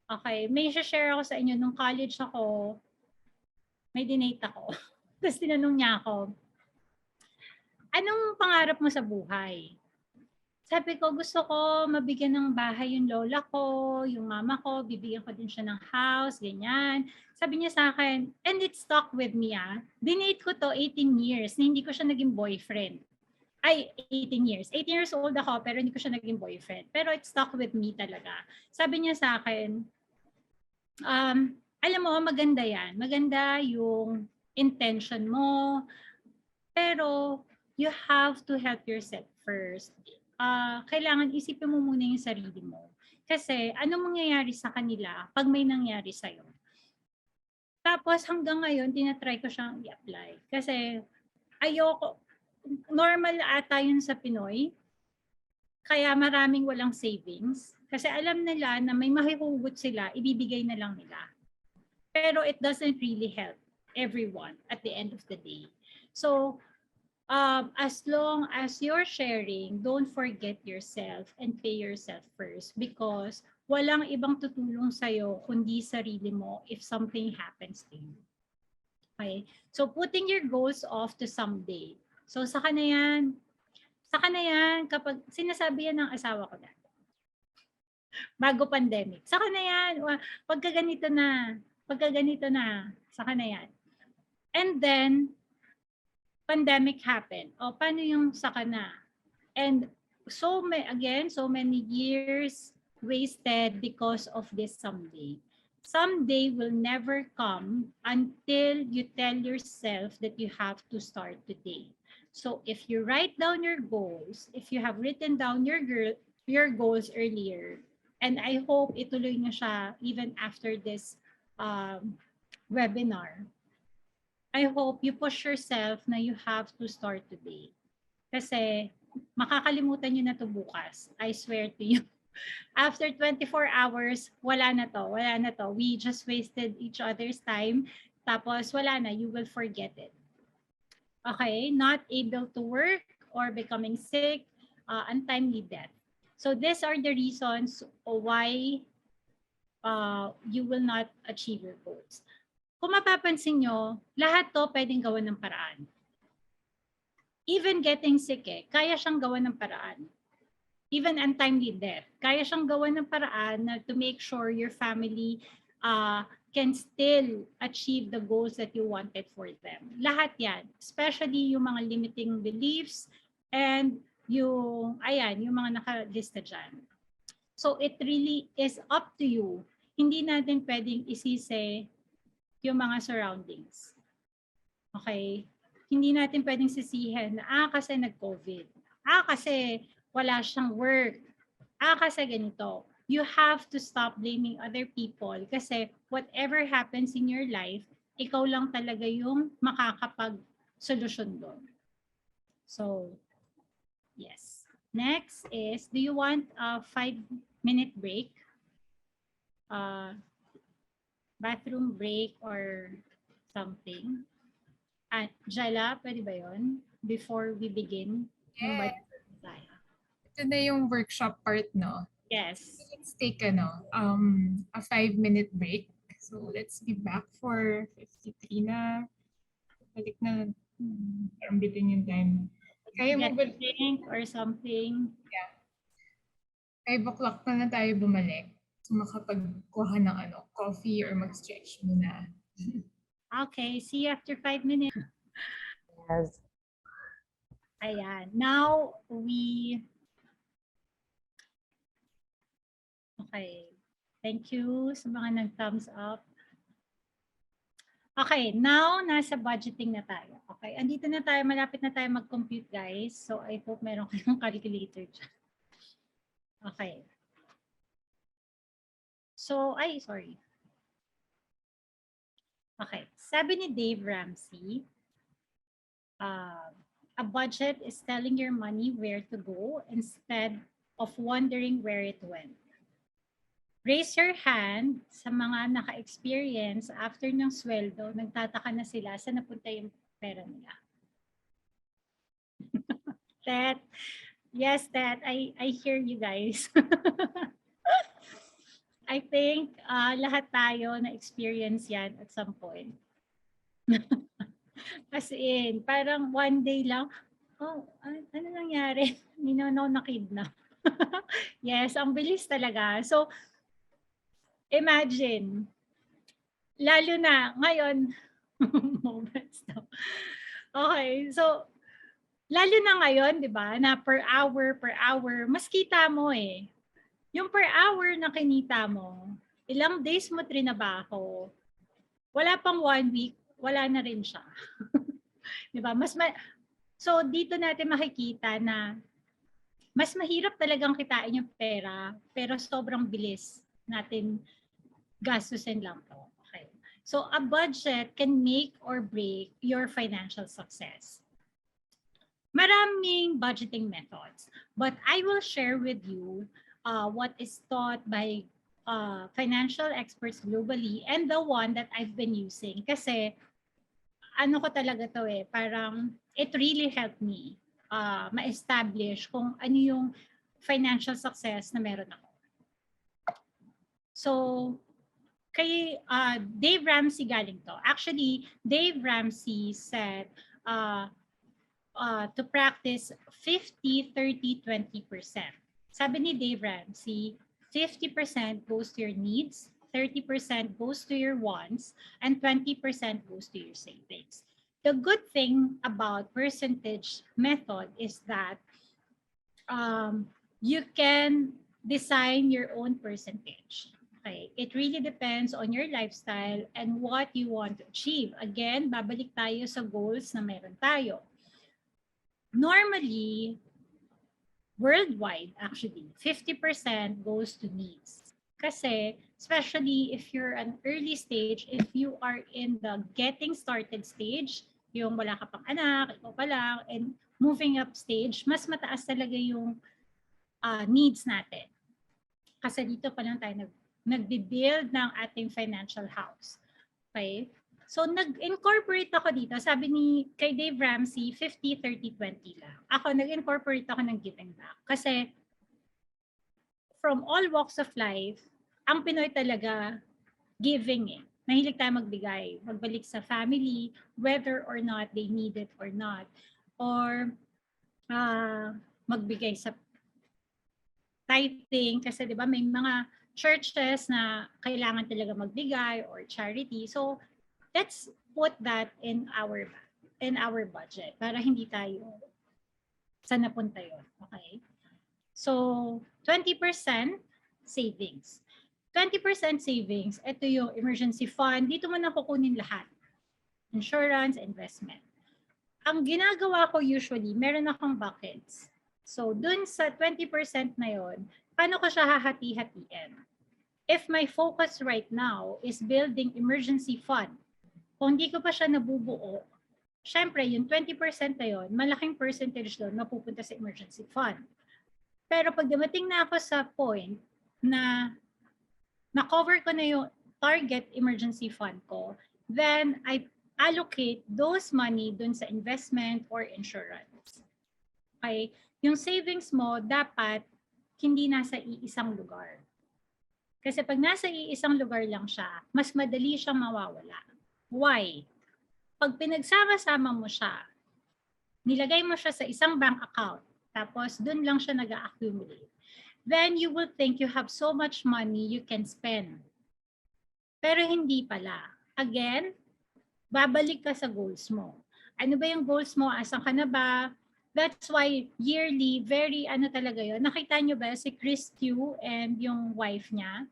S2: Okay, may share ako sa inyo. Nung college ako, may dinate ako. Tapos tinanong niya ako, anong pangarap mo sa buhay? Sabi ko, gusto ko mabigyan ng bahay yung lola ko, yung mama ko, bibigyan ko din siya ng house, ganyan. Sabi niya sa akin, and it stuck with me Dinate ko to 18 years na hindi ko siya naging boyfriend. 18 years. 18 years old ako, pero hindi ko siya naging boyfriend. Pero it stuck with me talaga. Sabi niya sa akin, alam mo, maganda yan. Maganda yung intention mo. Pero you have to help yourself first. Kailangan isipin mo muna yung sarili mo. Kasi anong mangyayari sa kanila pag may nangyari sa'yo? Tapos hanggang ngayon, tinatry ko siyang i-apply. Kasi ayoko, normal ata yun sa Pinoy. Kaya maraming walang savings. Kasi alam nila na may mahihugot sila, ibibigay na lang nila. Pero it doesn't really help everyone at the end of the day. So, as long as you're sharing, don't forget yourself and pay yourself first because walang ibang tutulong sa'yo kundi sarili mo if something happens to you. Okay? So, putting your goals off to someday. So, saka na yan. Kapag sinasabi yan ng asawa ko dati. Bago pandemic. Saka na yan. Pagka ganito na. Saka na yan. And then, pandemic happened. Paano yung saka na? And so many years wasted because of this someday. Someday will never come until you tell yourself that you have to start today. So if you write down your goals, if you have written down your goals earlier, and I hope ituloy nyo siya even after this webinar, I hope you push yourself na you have to start today. Kasi makakalimutan nyo na to bukas. I swear to you. After 24 hours, wala na to. We just wasted each other's time. Tapos wala na, you will forget it. Okay, not able to work or becoming sick, untimely death. So these are the reasons why you will not achieve your goals. Kung mapapansin nyo, lahat to pwedeng gawan ng paraan. Even getting sick, kaya siyang gawan ng paraan. Even untimely death, kaya siyang gawan ng paraan na to make sure your family can still achieve the goals that you wanted for them. Lahat yan, especially yung mga limiting beliefs and yung mga nakalista dyan. So it really is up to you. Hindi natin pwedeng isisi yung mga surroundings. Okay? Hindi natin pwedeng sisihin na kasi nag-COVID. Kasi wala siyang work. Kasi ganito. You have to stop blaming other people kasi whatever happens in your life, ikaw lang talaga yung makakapag-solusyon doon. So, yes. Next is, do you want a 5-minute break? Bathroom break or something? Jala, pwede ba yun? Before we begin?
S1: Yes. Ito na yung workshop part, no?
S2: Yes.
S1: Let's take a 5-minute break. So let's be back for 53 na. Balik na. Parang bitin yung time. Kaya mo
S2: Get
S1: ba?
S2: a drink or something.
S1: Yeah. 5 o'clock na tayo bumalik. So makapagkuha ng coffee or mag-stretch muna.
S2: Okay, see you after 5 minutes.
S3: Yes.
S2: Ayan. Now, okay. Thank you sa mga nag-thumbs up. Okay, now nasa budgeting na tayo. Okay, andito na tayo, malapit na tayo mag-compute, guys. So I hope meron kayong calculator dyan. Okay. So, sorry. Okay, sabi ni Dave Ramsey, a budget is telling your money where to go instead of wondering where it went. Raise your hand sa mga naka-experience after ng sweldo, nagtataka na sila saan napunta yung pera nila. Tet, yes, Tet, I hear you guys. I think lahat tayo na-experience yan at some point. As in, parang one day lang, ano nangyari? Ninono na kidnap. Yes, ang bilis talaga. So, imagine, lalo na ngayon, moments to. Okay, so, lalo na ngayon, di ba, na per hour, mas kita mo eh. Yung per hour na kinita mo, ilang days mo trinabaho, wala pang 1 week, wala na rin siya. Di ba? So, dito natin makikita na mas mahirap talagang kitain yung pera, pero sobrang bilis natin gastusin lang to. Okay. So, a budget can make or break your financial success. Maraming budgeting methods, but I will share with you what is taught by financial experts globally and the one that I've been using. Kasi, ano ko talaga to parang it really helped me ma-establish kung ano yung financial success na meron ako. So, kay Dave Ramsey galing to. Actually, Dave Ramsey said to practice 50, 30, 20%. Sabi ni Dave Ramsey, 50% goes to your needs, 30% goes to your wants, and 20% goes to your savings. The good thing about percentage method is that you can design your own percentage. Okay. It really depends on your lifestyle and what you want to achieve. Again, babalik tayo sa goals na meron tayo. normally, worldwide, actually, 50% goes to needs. Kasi, especially if you're an early stage, if you are in the getting started stage, yung wala ka pang anak, ikaw pa lang, and moving up stage, mas mataas talaga yung needs natin. Kasi dito pa lang tayo nagbe-build ng ating financial house. Okay? So, nag-incorporate ako dito. Sabi ni kay Dave Ramsey, 50, 30, 20 lang. Ako, nag-incorporate ako ng giving back. Kasi, from all walks of life, ang Pinoy talaga, giving eh. Mahilig tayo magbigay. Magbalik sa family, whether or not they need it or not. Or, magbigay sa tithing. Kasi, di ba, may mga churches na kailangan talaga magbigay or charity. So, let's put that in our budget para hindi tayo saan napunta yun. Okay? So, 20% savings. 20% savings, ito yung emergency fund. Dito mo na kukunin lahat. Insurance, investment. Ang ginagawa ko usually, meron akong buckets. So, dun sa 20% na yon, paano ko siya hahati-hatiin? If my focus right now is building emergency fund, kung hindi ko pa siya nabubuo, syempre, yung 20% na yun, malaking percentage doon mapupunta sa emergency fund. Pero pag dumating na ako sa point na na-cover ko na yung target emergency fund ko, then I allocate those money doon sa investment or insurance. Okay? Yung savings mo, dapat hindi nasa iisang lugar. Kasi pag nasa iisang lugar lang siya, mas madali siyang mawawala. Why? Pag pinagsama-sama mo siya, nilagay mo siya sa isang bank account, tapos dun lang siya nag-accumulate, then you will think you have so much money you can spend. Pero hindi pala. Again, babalik ka sa goals mo. Ano ba yung goals mo? Asan ka na ba? That's why yearly, very talaga yun. Nakita nyo ba si Chris Q and yung wife niya?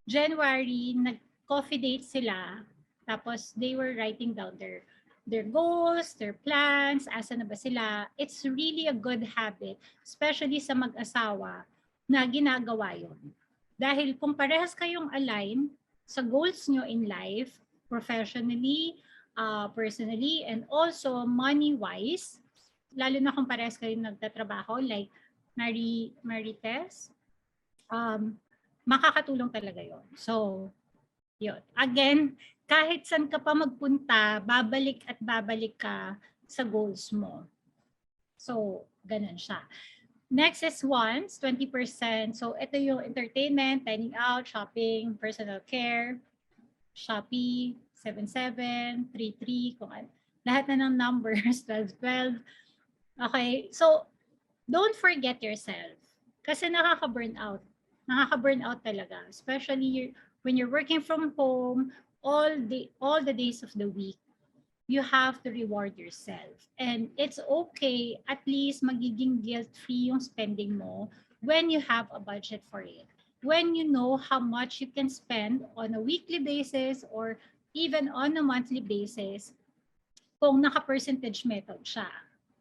S2: January, nag-coffee date sila. Tapos they were writing down their goals, their plans, asa na ba sila. It's really a good habit, especially sa mag-asawa, na ginagawa yon. Dahil kung parehas kayong align sa goals nyo in life, professionally, personally, and also money-wise, lalo na kung parehas kayong nagtatrabaho, like Marites, makakatulong talaga yon. So, yun. Again, kahit saan ka pa magpunta, babalik at babalik ka sa goals mo. So, ganun siya. Next is wants, 20%. So, ito yung entertainment, dining out, shopping, personal care, Shopee, 77, 33, kung ano. Lahat na ng numbers, 12, 12. Okay, so, don't forget yourself. Kasi nakaka-burn out. Nakaka-burn out talaga. Especially when you're working from home, all the days of the week, you have to reward yourself. And it's okay, at least magiging guilt-free yung spending mo when you have a budget for it. When you know how much you can spend on a weekly basis or even on a monthly basis, kung naka-percentage method siya,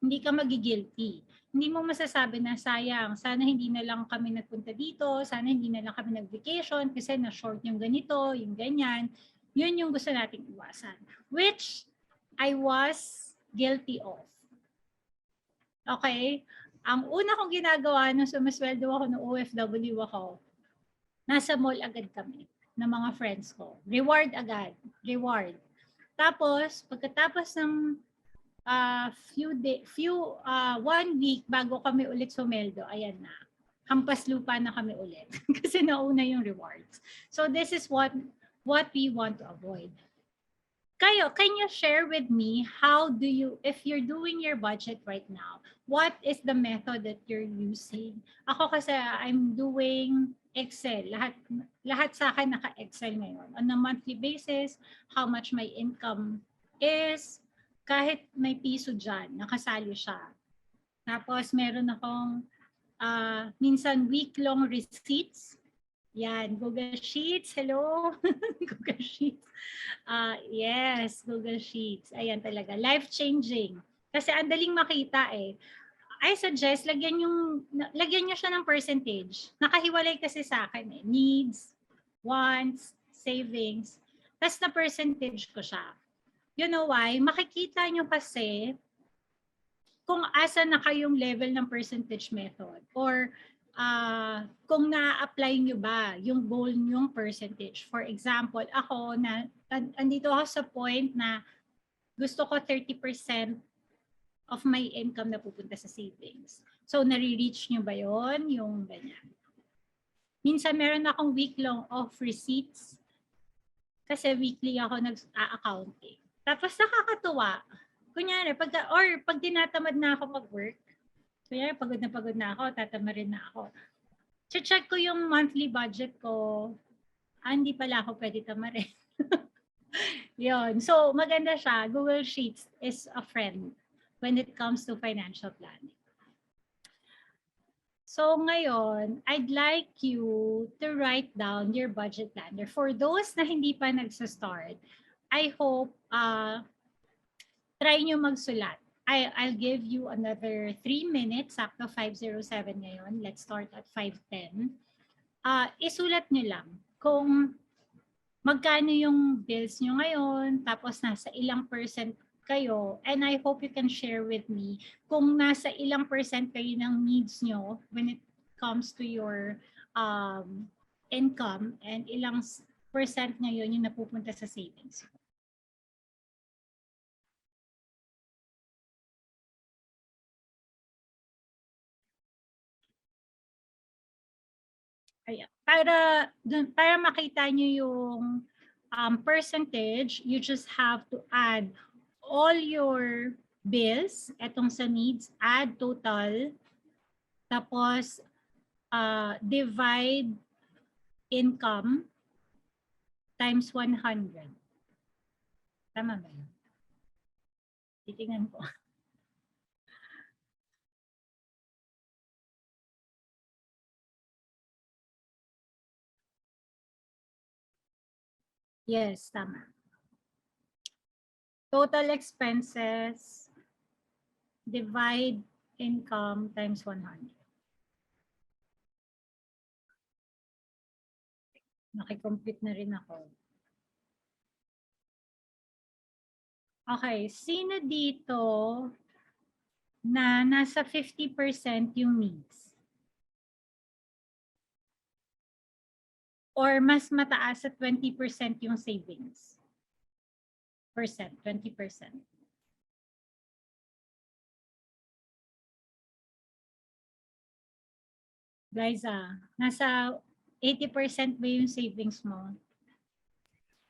S2: hindi ka magigilty. Hindi mo masasabi na sayang, sana hindi na lang kami nagpunta dito, sana hindi na lang kami nag-vacation kasi na-short yung ganito, yung ganyan. Yun yung gusto nating iwasan. Which I was guilty of. Okay? Ang una kong ginagawa nung sumasweldo ako ng OFW ako, nasa mall agad kami ng mga friends ko. Reward agad. Reward. Tapos, pagkatapos ng 1 week bago kami ulit sumeldo, ayan na. Hampas lupa na kami ulit. Kasi nauna yung rewards. So this is what we want to avoid. Kayo, can you share with me if you're doing your budget right now, what is the method that you're using? Ako kasi I'm doing Excel. Lahat sa akin naka-Excel ngayon. On a monthly basis, how much my income is, kahit may piso dyan, nakasali siya. Tapos meron akong minsan week-long receipts. Yan, Google Sheets. Hello? Google Sheets. Yes, Google Sheets. Ayan talaga. Life-changing. Kasi ang daling makita eh. I suggest, lagyan nyo siya ng percentage. Nakahiwalay kasi sa akin eh. Needs, wants, savings. Tapos na percentage ko siya. You know why? Makikita nyo kasi kung asa na kayong level ng percentage method or kung na-apply nyo ba yung goal nyong percentage. For example, ako andito ako sa point na gusto ko 30% of my income na pupunta sa savings. So, nare-reach nyo ba yon yung ganyan? Minsan, meron akong week-long off receipts kasi weekly ako nag-accounting. Tapos, nakakatuwa. Kunyari, pag tinatamad na ako mag-work, kunyari, pagod na ako, tatamarin na ako. Check ko yung monthly budget ko. Hindi pala ako pwede tamarin. Yun. So, maganda siya. Google Sheets is a friend when it comes to financial planning. So ngayon, I'd like you to write down your budget planner. For those na hindi pa nagsa-start, I hope try nyo magsulat. I'll give you another 3 minutes, sakto 5:07 ngayon. Let's start at 5:10. Isulat nyo lang kung magkano yung bills nyo ngayon, tapos nasa ilang percent kayo, and I hope you can share with me kung nasa ilang percent kayo ng needs nyo when it comes to your income, and ilang percent ngayon yung napupunta sa savings. Ayan. Para makita nyo yung percentage, you just have to add all your bills, etong sa needs, add total, tapos divide income times 100. Tama ba yun? Titingnan ko. Yes, tama. Total expenses, divide income times 100. Nakikompute na rin ako. Okay, sino dito na nasa 50% yung needs? Or mas mataas at 20% yung savings? 20%. Liza, nasa 80% ba yung savings mo?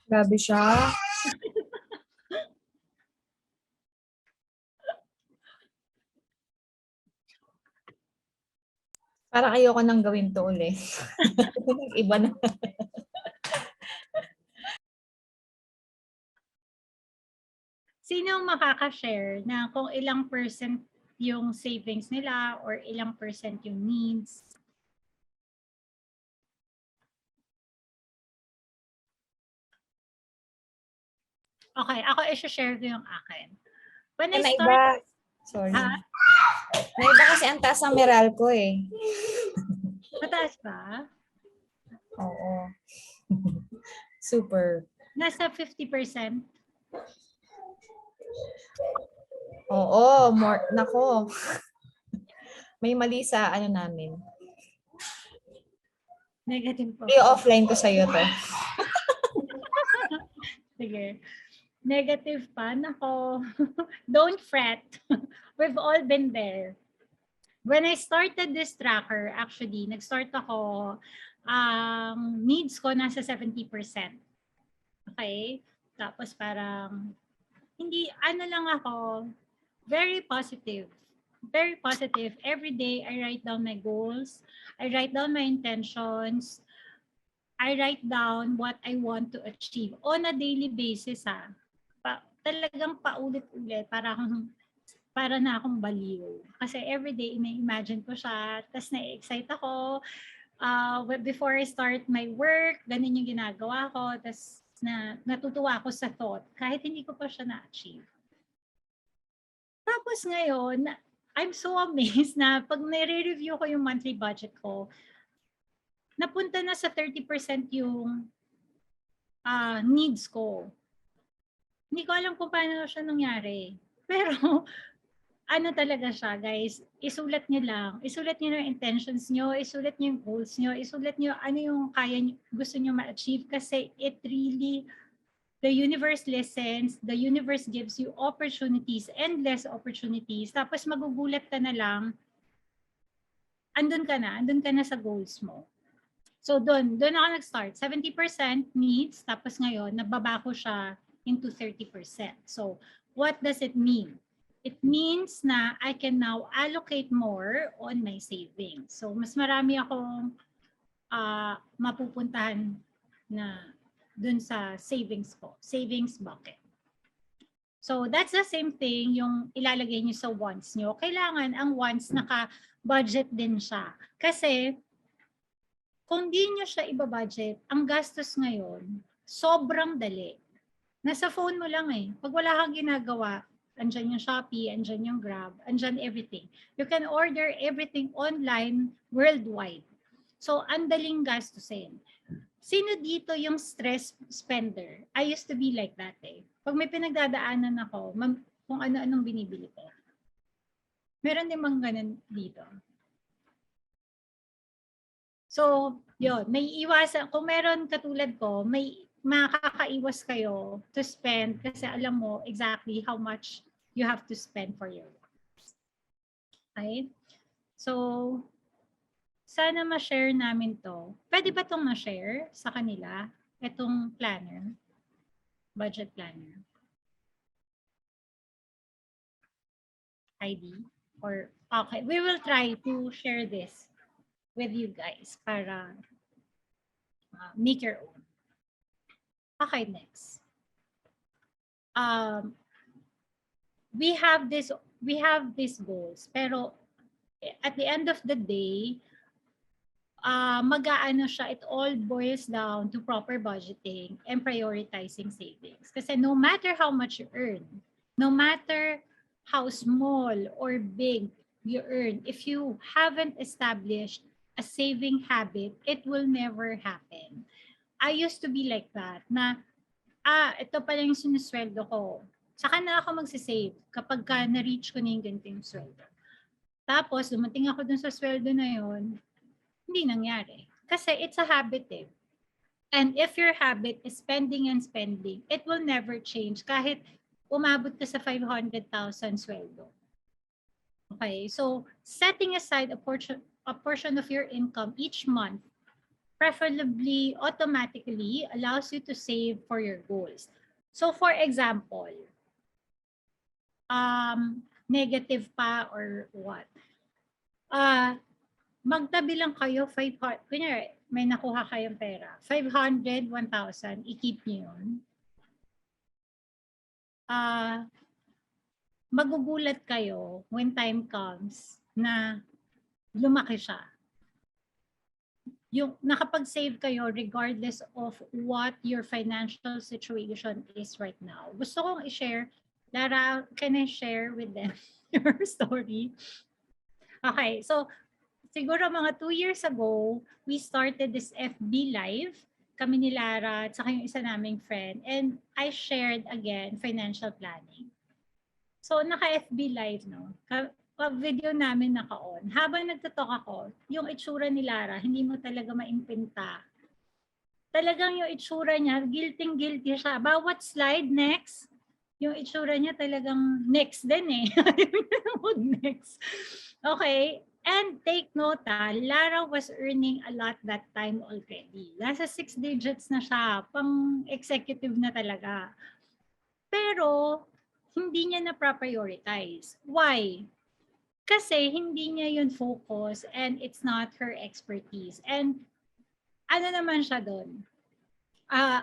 S3: Grabe siya. Parang ayoko nang gawin to ulit. Iba na.
S2: Sino makaka-share na kung ilang percent yung savings nila or ilang percent yung needs? Okay, ako i-share ko yung akin. When I
S3: Naiba.
S2: start...
S3: Sorry.
S2: Ha?
S3: Naiba kasi ang taas ng meral ko eh.
S2: Mataas ba?
S3: Oo. Super.
S2: Nasa 50%?
S3: Oo, more. Nako. May mali sa ano namin.
S2: Negative po.
S3: I-offline ko sa'yo to.
S2: Sige. Negative pa? Nako. Don't fret. We've all been there. When I started this tracker, actually, nag-start ako, needs ko nasa 70%. Okay? Tapos parang, hindi, ano lang ako, very positive. Very positive. Every day, I write down my goals. I write down my intentions. I write down what I want to achieve on a daily basis. Talagang paulit-ulit para na akong baliw. Kasi everyday, ina-imagine ko siya. Tapos na-excite ako. Before I start my work, ganun yung ginagawa ko. Tapos natutuwa ako sa thought kahit hindi ko pa siya na-achieve. Tapos ngayon, I'm so amazed na pag nire-review ko yung monthly budget ko, napunta na sa 30% yung needs ko. Hindi ko alam kung paano siya nangyari. Pero ano talaga siya, guys, isulat niyo lang. Isulat niyo yung intentions niyo, isulat niyo yung goals niyo, isulat niyo ano yung kaya niyo, gusto niyo ma-achieve kasi it really, the universe listens, the universe gives you opportunities, endless opportunities. Tapos magugulat ka na lang, andun ka na sa goals mo. So doon ako nag-start. 70% needs, tapos ngayon, nababa ko siya into 30%. So what does it mean? It means na I can now allocate more on my savings. So mas marami akong mapupuntahan na dun sa savings ko, savings bucket. So that's the same thing yung ilalagay niyo sa wants niyo. Kailangan ang wants naka-budget din siya. Kasi kung di nyo siya ibabudget, ang gastos ngayon, sobrang dali. Nasa phone mo lang eh. Pag wala kang ginagawa, andyan yung Shopee, andyan yung Grab, andyan everything. You can order everything online worldwide. So, ang daling gastusin. Sino dito yung stress spender? I used to be like that eh. Pag may pinagdadaanan ako, kung ano-anong binibili ko. Meron din mga ganun dito. So, yun, may iwasan. Kung meron katulad ko, may makakaiwas kayo to spend kasi alam mo exactly how much you have to spend for your wants. Okay? So, sana ma-share namin to. Pwede ba itong ma-share sa kanila? Itong planner, budget planner. ID? Or, okay, we will try to share this with you guys para make your own. Okay, next. We have these goals, pero at the end of the day, mag-aano siya, it all boils down to proper budgeting and prioritizing savings. Kasi no matter how much you earn, no matter how small or big you earn, if you haven't established a saving habit, it will never happen. I used to be like that, na ito pala yung sinusweldo ko. Saka na ako magsisave kapag na-reach ko na yung ganito yung sweldo. Tapos, dumating ako dun sa sweldo na yun, hindi nangyari. Kasi it's a habit eh. And if your habit is spending and spending, it will never change kahit umabot ka sa 500,000 sweldo. Okay, so setting aside a portion of your income each month, preferably automatically, allows you to save for your goals. So for example, negative pa or what? Magtabi lang kayo 500, kunyari, may nakuha kayong pera, 500, 1,000, i-keep niyo yun. Magugulat kayo when time comes na lumaki siya. Yung nakapag-save kayo regardless of what your financial situation is right now. Gusto kong i-share, Lara, can I share with them your story? Okay, so siguro mga 2 years ago, we started this FB Live. Kami ni Lara at saka yung isa naming friend. And I shared again financial planning. So naka-FB Live, no? Pag video namin naka-on. Habang nagtatalk ako, yung itsura ni Lara, hindi mo talaga maimpinta. Talagang yung itsura niya, guilty siya. Bawat slide, next, yung itsura niya talagang next din eh. Next. Okay. And take note, Lara was earning a lot that time already. Nasa 6 digits na siya, pang executive na talaga. Pero, hindi niya na-prioritize. Why? Kasi hindi niya yun focus and it's not her expertise. And ano naman siya doon?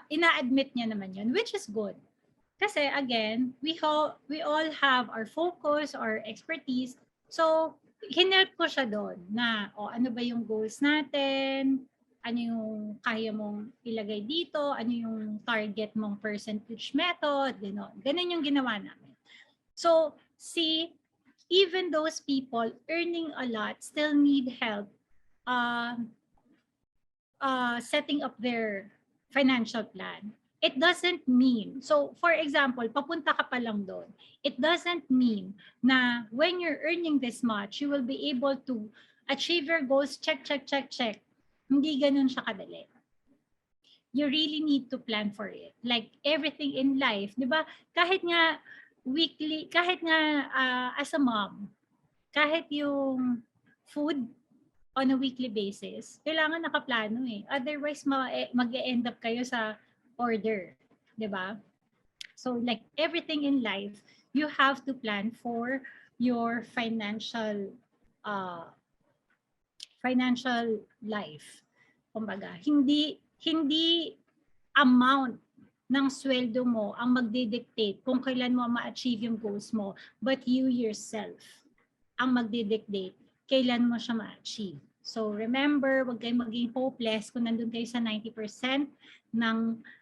S2: Ina-admit niya naman yun, which is good. Kasi again, we all have our focus, our expertise. So, hinelp ko siya doon na ano ba yung goals natin, ano yung kaya mong ilagay dito, ano yung target mong percentage method, gano'n. Ganun yung ginawa namin. So, see, even those people earning a lot still need help setting up their financial plan. It doesn't mean, so for example, papunta ka pa lang doon. It doesn't mean na when you're earning this much, you will be able to achieve your goals, check, check, check, check. Hindi ganun siya kadali. You really need to plan for it. Like everything in life, di ba? Kahit nga weekly, kahit nga as a mom, kahit yung food on a weekly basis, kailangan nakaplano eh. Otherwise, mag-e-end up kayo sa order. Diba? So like everything in life, you have to plan for your financial life. Kumbaga, hindi amount ng sweldo mo ang magdidictate kung kailan mo ma-achieve yung goals mo, but you yourself ang magdidictate kailan mo siya ma-achieve. So remember, wag kayong maging hopeless kung nandun kayo sa 90% ng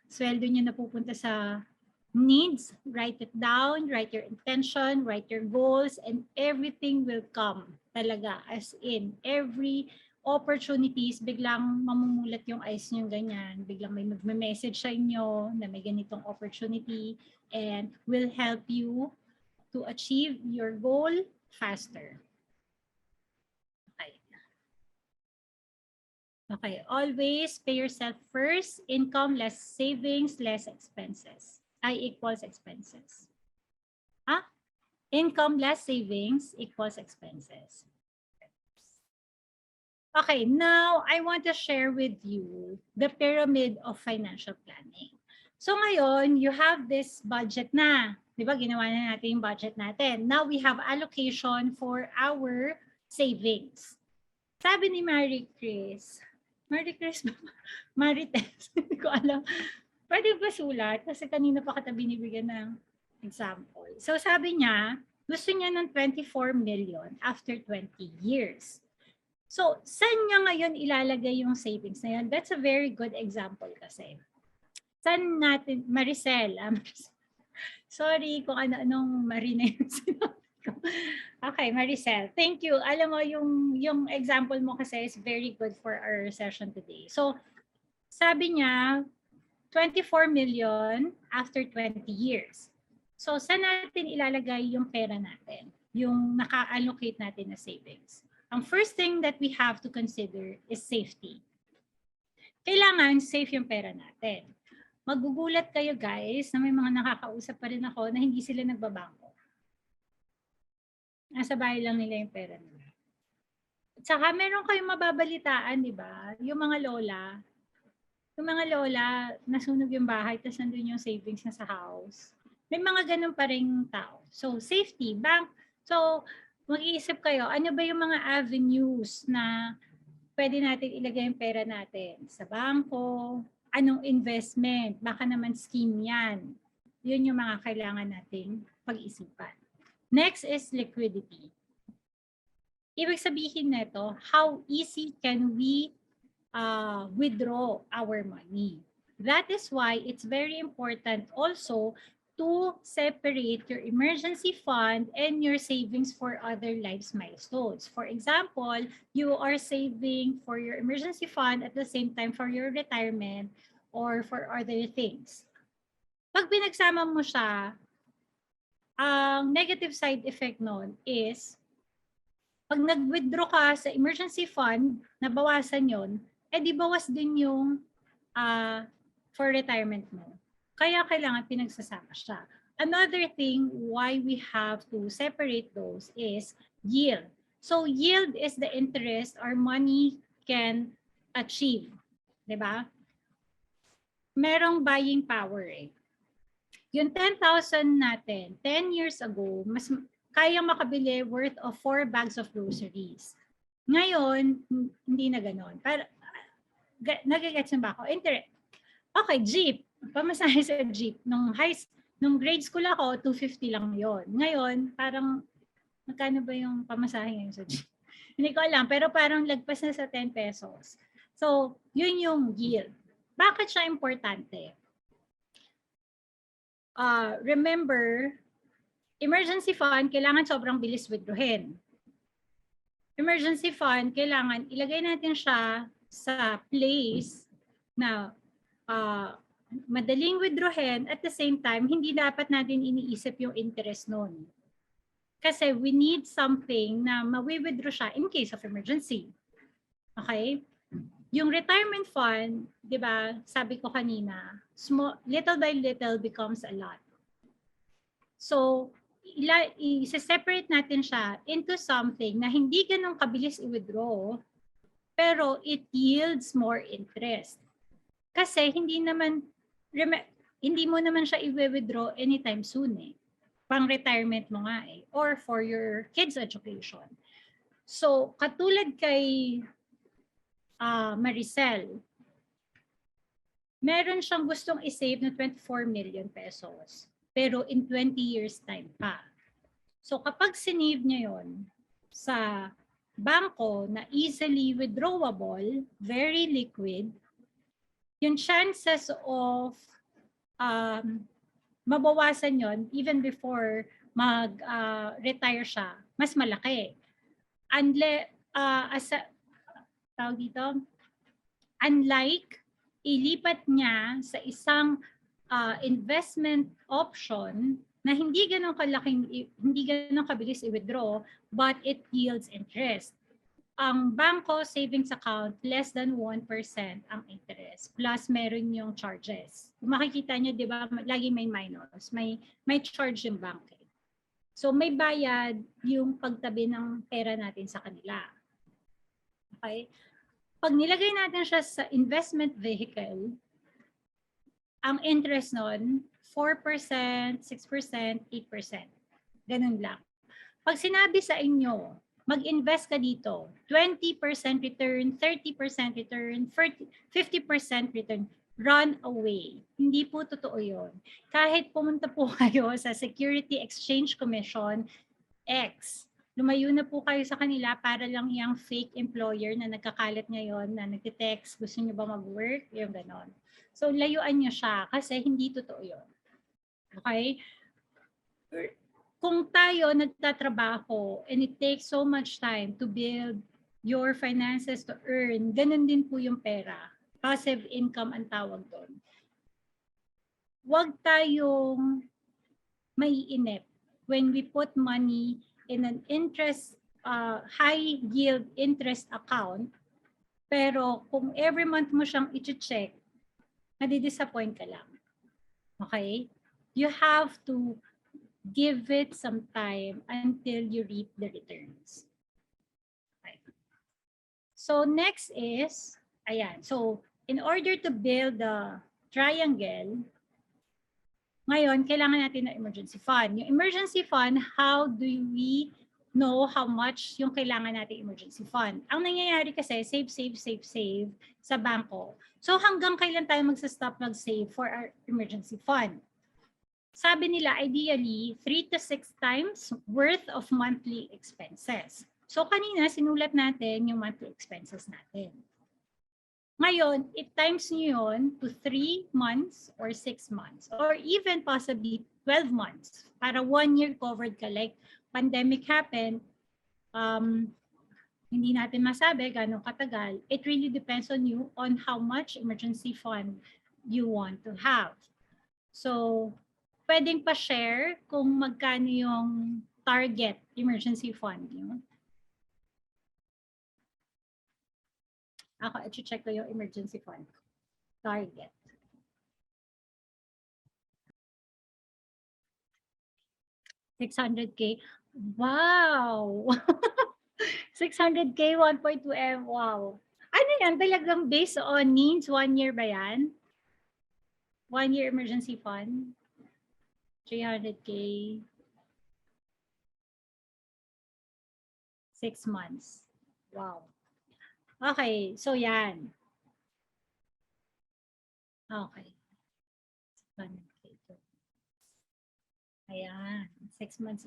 S2: sweldo niyo na pupunta sa needs. Write it down, write your intention, write your goals, and everything will come talaga. As in, every opportunities, biglang mamumulat yung eyes niyo ganyan. Biglang may magme-message sa inyo na may ganitong opportunity and will help you to achieve your goal faster. Okay, always pay yourself first. Income less savings, less expenses. I equals expenses. Income less savings equals expenses. Okay, now I want to share with you the pyramid of financial planning. So ngayon, you have this budget na. Di ba, ginawa na natin yung budget natin. Now we have allocation for our savings. Sabi ni Marites, hindi ko alam. Pwede ba sulat? Kasi kanina pa kita binibigyan ng example. So sabi niya, gusto niya ng 24 million after 20 years. So, saan niya ngayon ilalagay yung savings na yan? That's a very good example kasi. Saan natin, Maricel, sorry kung ano-anong Marina yung sinabi ko. Okay, Maricel, thank you. Alam mo, yung example mo kasi is very good for our session today. So, sabi niya, 24 million after 20 years. So, saan natin ilalagay yung pera natin? Yung naka-allocate natin na savings. Ang first thing that we have to consider is safety. Kailangan safe yung pera natin. Magugulat kayo guys na may mga nakakausap pa rin ako na hindi sila nagbabangko. Nasa bahay lang nila yung pera nila. At saka meron kayong mababalitaan, di ba? Yung mga lola, nasunog yung bahay, tapos nandun yung savings na sa house. May mga ganun pa rin tao. So, safety, bank. So, mag-iisip kayo, ano ba yung mga avenues na pwede natin ilagay yung pera natin? Sa bangko, anong investment? Baka naman scheme yan. Yun yung mga kailangan nating pag-isipan. Next is liquidity. Ibig sabihin nito, how easy can we withdraw our money? That is why it's very important also to separate your emergency fund and your savings for other life's milestones. For example, you are saving for your emergency fund at the same time for your retirement or for other things. Pag pinagsama mo siya, ang negative side effect nun is, pag nag-withdraw ka sa emergency fund, nabawasan yon, di bawas din yung for retirement mo. Kaya kailangan pinagsasama siya. Another thing why we have to separate those is yield. So yield is the interest our money can achieve. Diba? Merong buying power eh. Yung 10,000 natin, 10 years ago, mas kayang makabili worth of 4 bags of groceries. Ngayon, hindi na ganon. Pero, nagigets na ba ako? Okay, jeep. Pamasahe sa jeep. Nung grade school ako, 250 lang yon. Ngayon, parang, magkano ba yung pamasahe ngayon sa jeep? Hindi ko alam, pero parang lagpas na sa 10 pesos. So, yun yung yield. Bakit siya importante? Remember, Emergency fund, kailangan sobrang bilis withdrawin. Emergency fund, kailangan ilagay natin siya sa place na madaling withdrawin, at the same time, hindi dapat natin iniisip yung interest nun. Kasi we need something na ma-withdraw siya in case of emergency. Okay? Yung retirement fund, di ba, sabi ko kanina, little by little becomes a lot. So, i-separate natin siya into something na hindi ganun kabilis i-withdraw, pero it yields more interest. Kasi hindi mo naman siya i-withdraw anytime soon eh. Pang retirement mo nga eh, or for your kids' education. So, katulad kay Maricel, meron siyang gustong i-save na 24 million pesos, pero in 20 years time pa. So kapag sinave niya yon sa bangko na easily withdrawable, very liquid, yung chances of mabawasan yon even before mag-retire siya, mas malaki. Unlike ilipat niya sa isang investment option na hindi ganun kabilis i-withdraw, but it yields interest. Ang bangko savings account, less than 1% ang interest. Plus, meron yung charges. Kung makikita niyo, di ba, lagi may minus. May charge yung bank. So, may bayad yung pagtabi ng pera natin sa kanila. Okay? Pag nilagay natin siya sa investment vehicle, ang interest nun, 4%, 6%, 8%. Ganun lang. Pag sinabi sa inyo, mag-invest ka dito, 20% return, 30% return, 50% return, run away. Hindi po totoo yun. Kahit pumunta po kayo sa Security Exchange Commission, X, lumayo na po kayo sa kanila para lang yung fake employer na nagkakalat ngayon, na nagte-text, gusto niyo ba mag-work? Yung ganon. So, layuan niyo siya kasi hindi totoo yun. Okay? Kung tayo nagtatrabaho and it takes so much time to build your finances to earn, ganun din po yung pera. Passive income ang tawag doon. Huwag tayong maiinip when we put money in an interest, high yield interest account, pero kung every month mo siyang i-check, nadidisappoint ka lang. Okay? You have to give it some time until you reap the returns. Okay. So next is, ayan. So in order to build the triangle, ngayon, kailangan natin ng emergency fund. Yung emergency fund, how do we know how much yung kailangan natin emergency fund? Ang nangyayari kasi, save sa bangko. So hanggang kailan tayo magsa-stop mag-save for our emergency fund? Sabi nila, ideally, 3 to 6 times worth of monthly expenses. So kanina, sinulat natin yung monthly expenses natin. Ngayon, it times nyo yun to 3 months or 6 months or even possibly 12 months para 1 year covered ka. Like pandemic happened, hindi natin masabi gano'ng katagal. It really depends on you on how much emergency fund you want to have. So, pwedeng pa-share kung magkano yung target emergency fund nyo. Ako, i-check ko yung emergency fund. Target. $600K. Wow! 600K, 1.2 M. Wow. Ano yan? Talagang based on needs? 1 year ba yan? 1 year emergency fund? 300K. 6 months. Wow. Okay, so yan. Okay. Ayan, 6 months.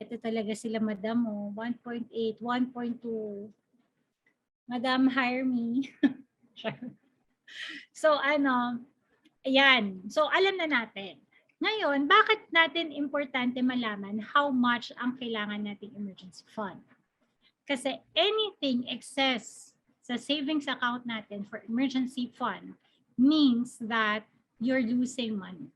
S2: Ito talaga sila, madam, oh. 1.8, 1.2. Madam, hire me. So, ano, ayan. So, alam na natin. Ngayon, bakit natin importante malaman how much ang kailangan nating emergency fund? Kasi anything excess sa savings account natin for emergency fund means that you're losing money.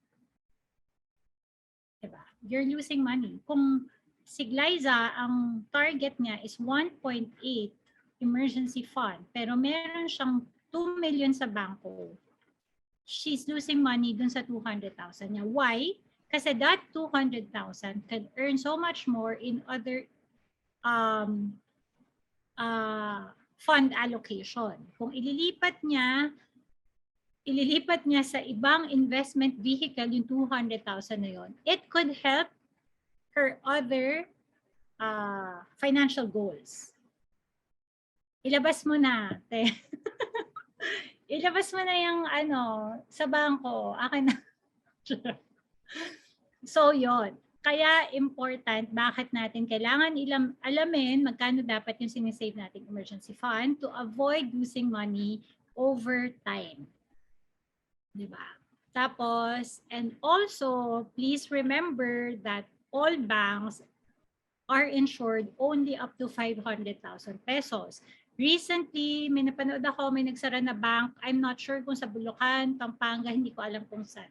S2: Diba? You're losing money. Kung si Glyza, ang target niya is 1.8 emergency fund, pero meron siyang 2 million sa bangko, she's losing money dun sa 200,000 niya. Why? Kasi that 200,000 can earn so much more in other fund allocation. Kung ililipat niya sa ibang investment vehicle yung 200,000 na yon, it could help her other financial goals. Ilabas mo na, te. Ilabas mo na yung sa bangko. Akin na. So, yon. Kaya important, bakit natin kailangan alamin magkano dapat yung sinisave nating emergency fund to avoid losing money over time. Diba? Tapos, and also, please remember that all banks are insured only up to 500,000 pesos. Recently, may napanood ako, may nagsara na bank. I'm not sure kung sa Bulacan, Pampanga, hindi ko alam kung saan.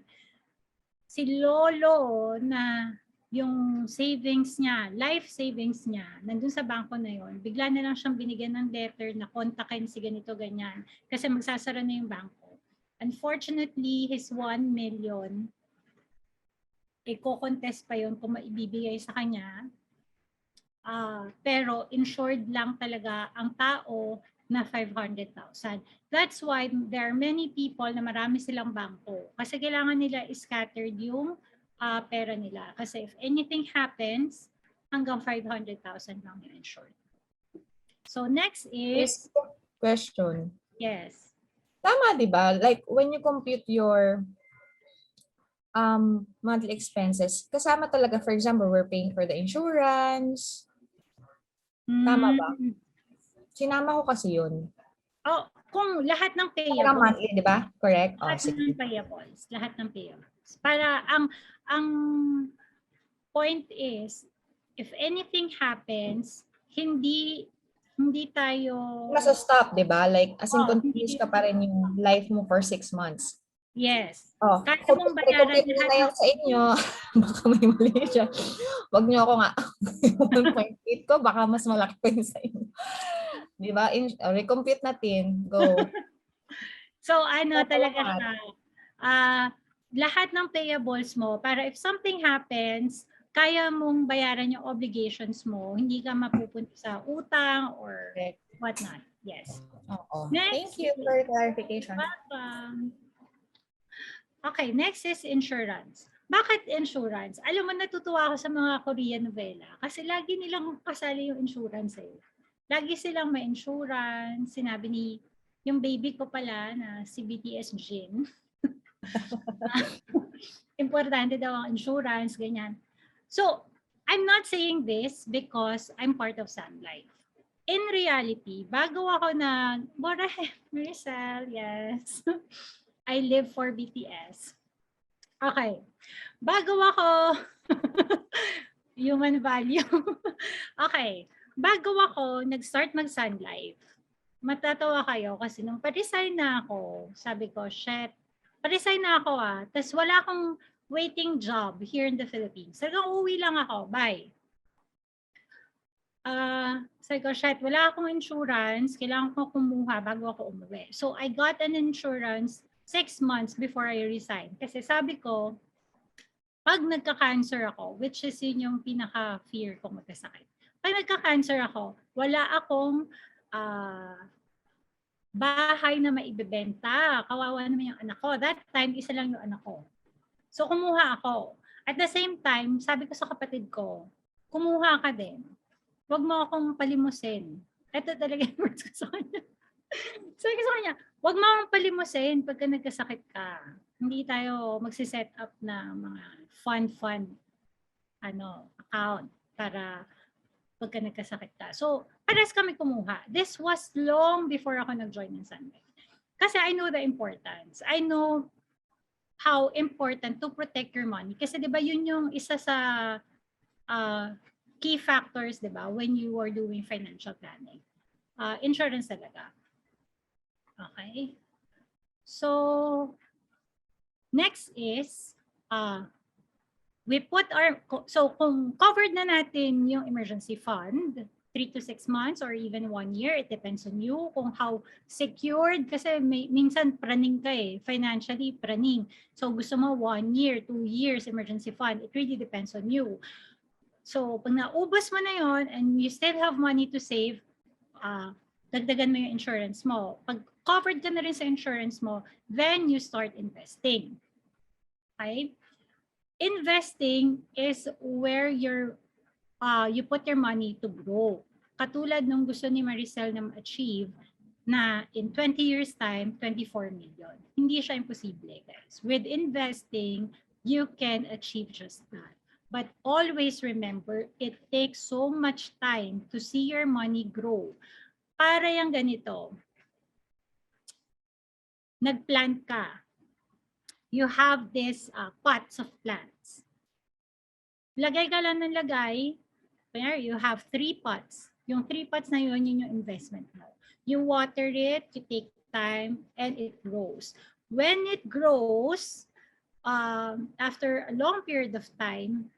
S2: Si Lolo na yung savings niya, life savings niya, nandun sa bangko na yon, bigla na lang siyang binigyan ng letter na kontakin si ganito, ganyan. Kasi magsasara na yung bangko. Unfortunately, his 1 million, i-contest pa yon kung maibibigay sa kanya. Pero insured lang talaga ang tao na 500,000. That's why there are many people na marami silang bangko. Kasi kailangan nila scattered yung pera nila. Kasi if anything happens, hanggang 500,000 lang yung insured. So next is...
S3: Question.
S2: Yes.
S3: Tama, di ba? Like, when you compute your monthly expenses, kasama talaga, for example, we're paying for the insurance. Tama ba? Sinama ko kasi yun.
S2: Oh, kung lahat ng
S3: Parang
S2: payables.
S3: monthly, di ba? Correct?
S2: Lahat ng payables. Lahat ng payables. Para ang point is, if anything happens, hindi tayo...
S3: Masa-stop, di ba? Like, as in, continuous ka pa rin yung life mo for 6 months.
S2: Yes.
S3: Oh,
S2: Kaya
S3: kung
S2: mong bayaran
S3: i-compute
S2: lahat
S3: na yung sa inyo, baka may mali siya. Wag niyo ako nga. 1.8 ko, baka mas malaki pa yung sa inyo. Di ba? Recompute natin. Go.
S2: So, talaga siya. Lahat ng payables mo, para if something happens, kaya mong bayaran yung obligations mo, hindi ka mapupunta sa utang or whatnot. Yes.
S3: Oo.
S2: Next.
S3: Thank you for the clarification.
S2: Welcome. Okay, next is insurance. Bakit insurance? Alam mo, natutuwa ako sa mga Korean novela kasi lagi nilang kasali yung insurance eh. Lagi silang may insurance. Sinabi ni yung baby ko pala na si BTS Jin. Importante daw ang insurance, ganyan. So, I'm not saying this because I'm part of Sun Life. In reality, bago ako Maricel, yes. I live for BTS. Okay. Bago ako, human value. Okay. Bago ako nag-start mag-Sun Life, matatawa kayo kasi nung pa-resign na ako, sabi ko, shit, pa-resign na ako tas wala akong waiting job here in the Philippines. Sabi ko, uwi lang ako. Bye. Sabi ko, shit, wala akong insurance. Kailangan ko kumuha bago ako umuwi. So, I got an insurance 6 months before I resigned. Kasi sabi ko, pag nagka-cancer ako, which is yun yung pinaka-fear kong magkasakit. Pag nagka-cancer ako, wala akong bahay na maibebenta. Kawawa naman yung anak ko. That time, isa lang yung anak ko. So, kumuha ako. At the same time, sabi ko sa kapatid ko, kumuha ka din. Huwag mo akong palimusin. Ito talaga yung words ko sa kanya. Sabi ko sa kanya, huwag mo akong palimusin pagka nagkasakit ka. Hindi tayo magsiset up na mga fund account para pagka nagkasakit ka. So, pares kami kumuha. This was long before ako nag-join ng Sunday. Kasi I know the importance. I know how important to protect your money. Kasi 'di ba yun yung isa sa key factors, 'di ba, when you are doing financial planning. Insurance talaga. Okay? So next is we put our, so kung covered na natin yung emergency fund, 3 to 6 months or even 1 year, it depends on you kung how secured, kasi minsan praning ka financially praning. So gusto mo 1 year, 2 years emergency fund, it really depends on you. So pag naubos mo na yon and you still have money to save, dagdagan mo yung insurance mo. Pag covered ka na rin sa insurance mo, then you start investing. Okay? Investing is where you put your money to grow. Katulad nung gusto ni Maricel na ma-achieve na in 20 years time, 24 million. Hindi siya imposible, guys. With investing, you can achieve just that. But always remember, it takes so much time to see your money grow. Para yung ganito, nagplant ka. You have this pots of plants. Lagay ka lang ng lagay. You have 3 pots. Yung 3 pots na yun yung investment mo. You water it, you take time, and it grows. When it grows, after a long period of time,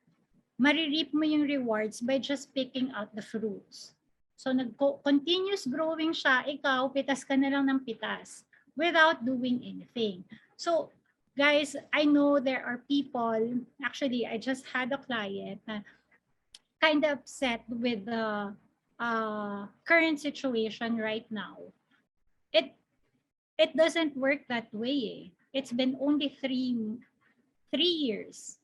S2: marireap mo yung rewards by just picking out the fruits. So continuous growing siya, ikaw, pitas ka na lang ng pitas without doing anything. So, guys, I know there are people, actually, I just had a client na kind of upset with the current situation right now. It doesn't work that way. It's been only 3 years.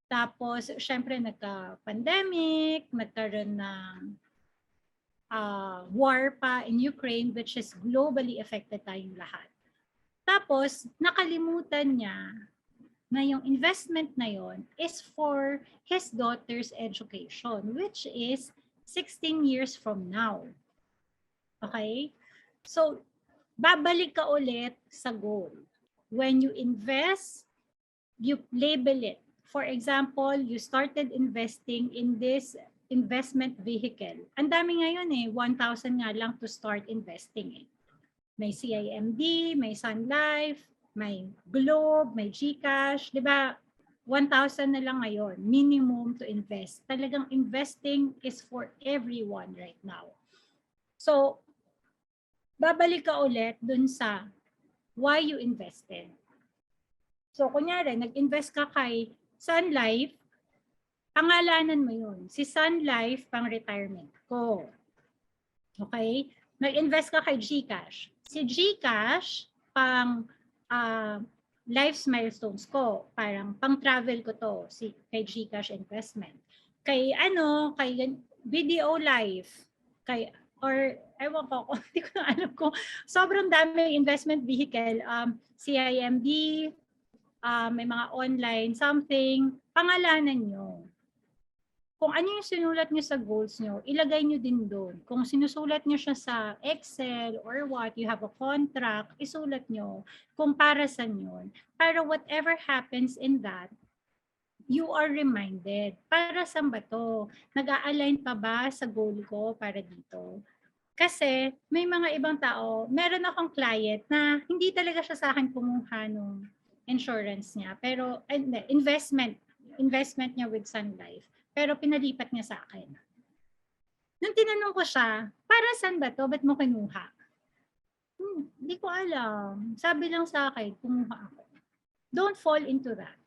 S2: Tapos, syempre, nagka-pandemic, nagkaroon ng war pa in Ukraine, which is globally affected tayong lahat. Tapos, nakalimutan niya na yung investment na yon is for his daughter's education, which is 16 years from now. Okay? So, babalik ka ulit sa goal. When you invest, you label it. For example, you started investing in this investment vehicle. Ang dami ngayon 1,000 nga lang to start investing . May CIMB, may Sun Life, may Globe, may GCash, 'di ba? 1,000 na lang ngayon, minimum to invest. Talagang investing is for everyone right now. So, babalik ka ulit dun sa why you invested. So, kunyari, nag-invest ka kay Sun Life, pangalanan mo yun. Si Sun Life, pang retirement ko. Okay? Nag-invest ka kay GCash. Si GCash, pang life's milestones ko. Parang pang-travel ko to, kay GCash investment. Kay BDO Life, or ewan ko, hindi ko na alam kung sobrang dami investment vehicle, CIMB, may mga online something, pangalanan nyo. Kung ano yung sinulat nyo sa goals nyo, ilagay nyo din doon. Kung sinusulat nyo siya sa Excel or what, you have a contract, isulat nyo kung para saan yun. Para whatever happens in that, you are reminded. Para saan ba to? Nag-a-align pa ba sa goal ko para dito? Kasi may mga ibang tao, meron akong client na hindi talaga siya sa akin kumuha ng insurance niya. Pero investment niya with Sun Life. Pero pinalipat niya sa akin. Nung tinanong ko siya, para saan ba to? Ba't mo kinuha? Hindi ko alam. Sabi lang sa akin, kumuha ako. Don't fall into that.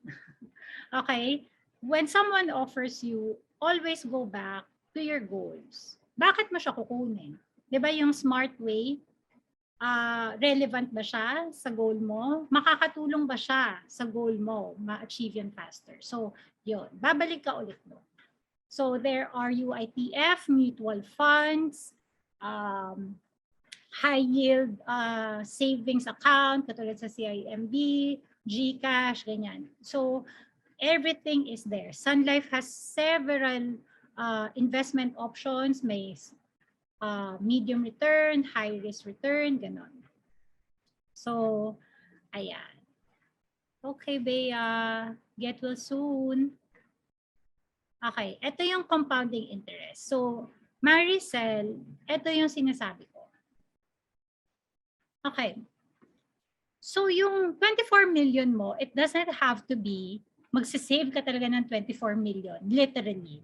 S2: Okay? When someone offers you, always go back to your goals. Bakit mo siya kukunin? Diba yung smart way? Relevant ba siya sa goal mo? Makakatulong ba siya sa goal mo? Ma-achieve yun faster. So, yun. Babalik ka ulit mo. So, there are UITF, mutual funds, high yield savings account, katulad sa CIMB, GCash, ganyan. So, everything is there. Sun Life has several investment options. May medium return, high risk return, ganon. So, ayan. Okay, Bea. Get well soon. Okay, ito yung compounding interest. So, Maricel, ito yung sinasabi ko. Okay. So, yung 24 million mo, it doesn't have to be, magsisave ka talaga ng 24 million, literally.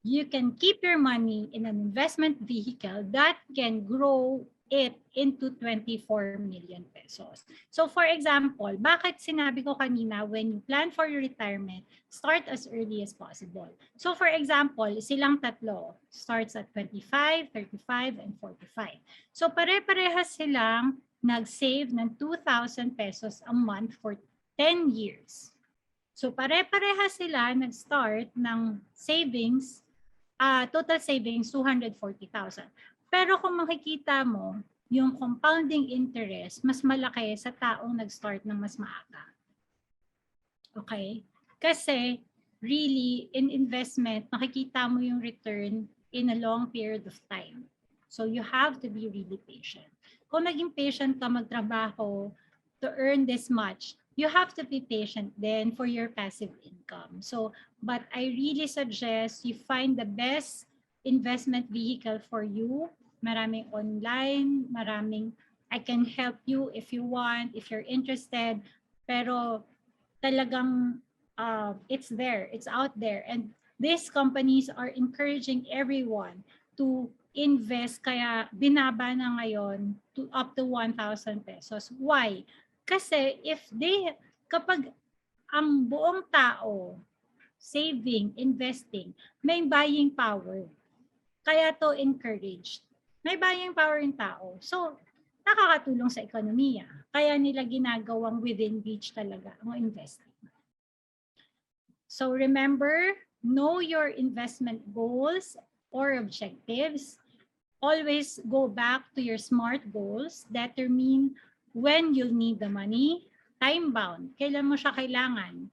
S2: You can keep your money in an investment vehicle that can grow it into 24 million pesos. So for example, bakit sinabi ko kanina when you plan for your retirement, start as early as possible. So for example, silang tatlo starts at 25, 35, and 45. So pare-parehas silang nag-save ng 2,000 pesos a month for 10 years. So pare-parehas sila nag-start ng savings, total savings 240,000. Pero kung makikita mo, yung compounding interest, mas malaki sa taong nag-start ng mas maaga. Okay? Kasi, really, in investment, makikita mo yung return in a long period of time. So, you have to be really patient. Kung naging patient ka magtrabaho to earn this much, you have to be patient then for your passive income. So, but I really suggest you find the best investment vehicle for you. Maraming online, maraming I can help you if you want, if you're interested. Pero talagang it's there, it's out there. And these companies are encouraging everyone to invest, kaya binaba na ngayon to up to 1,000 pesos. Why? Kasi kapag ang buong tao saving, investing, may buying power. Kaya to encouraged. May buying power yung tao. So, nakakatulong sa ekonomiya. Kaya nila ginagawang within reach talaga ang investing. So remember, know your investment goals or objectives. Always go back to your SMART goals. Determine when you'll need the money. Time-bound. Kailan mo siya kailangan?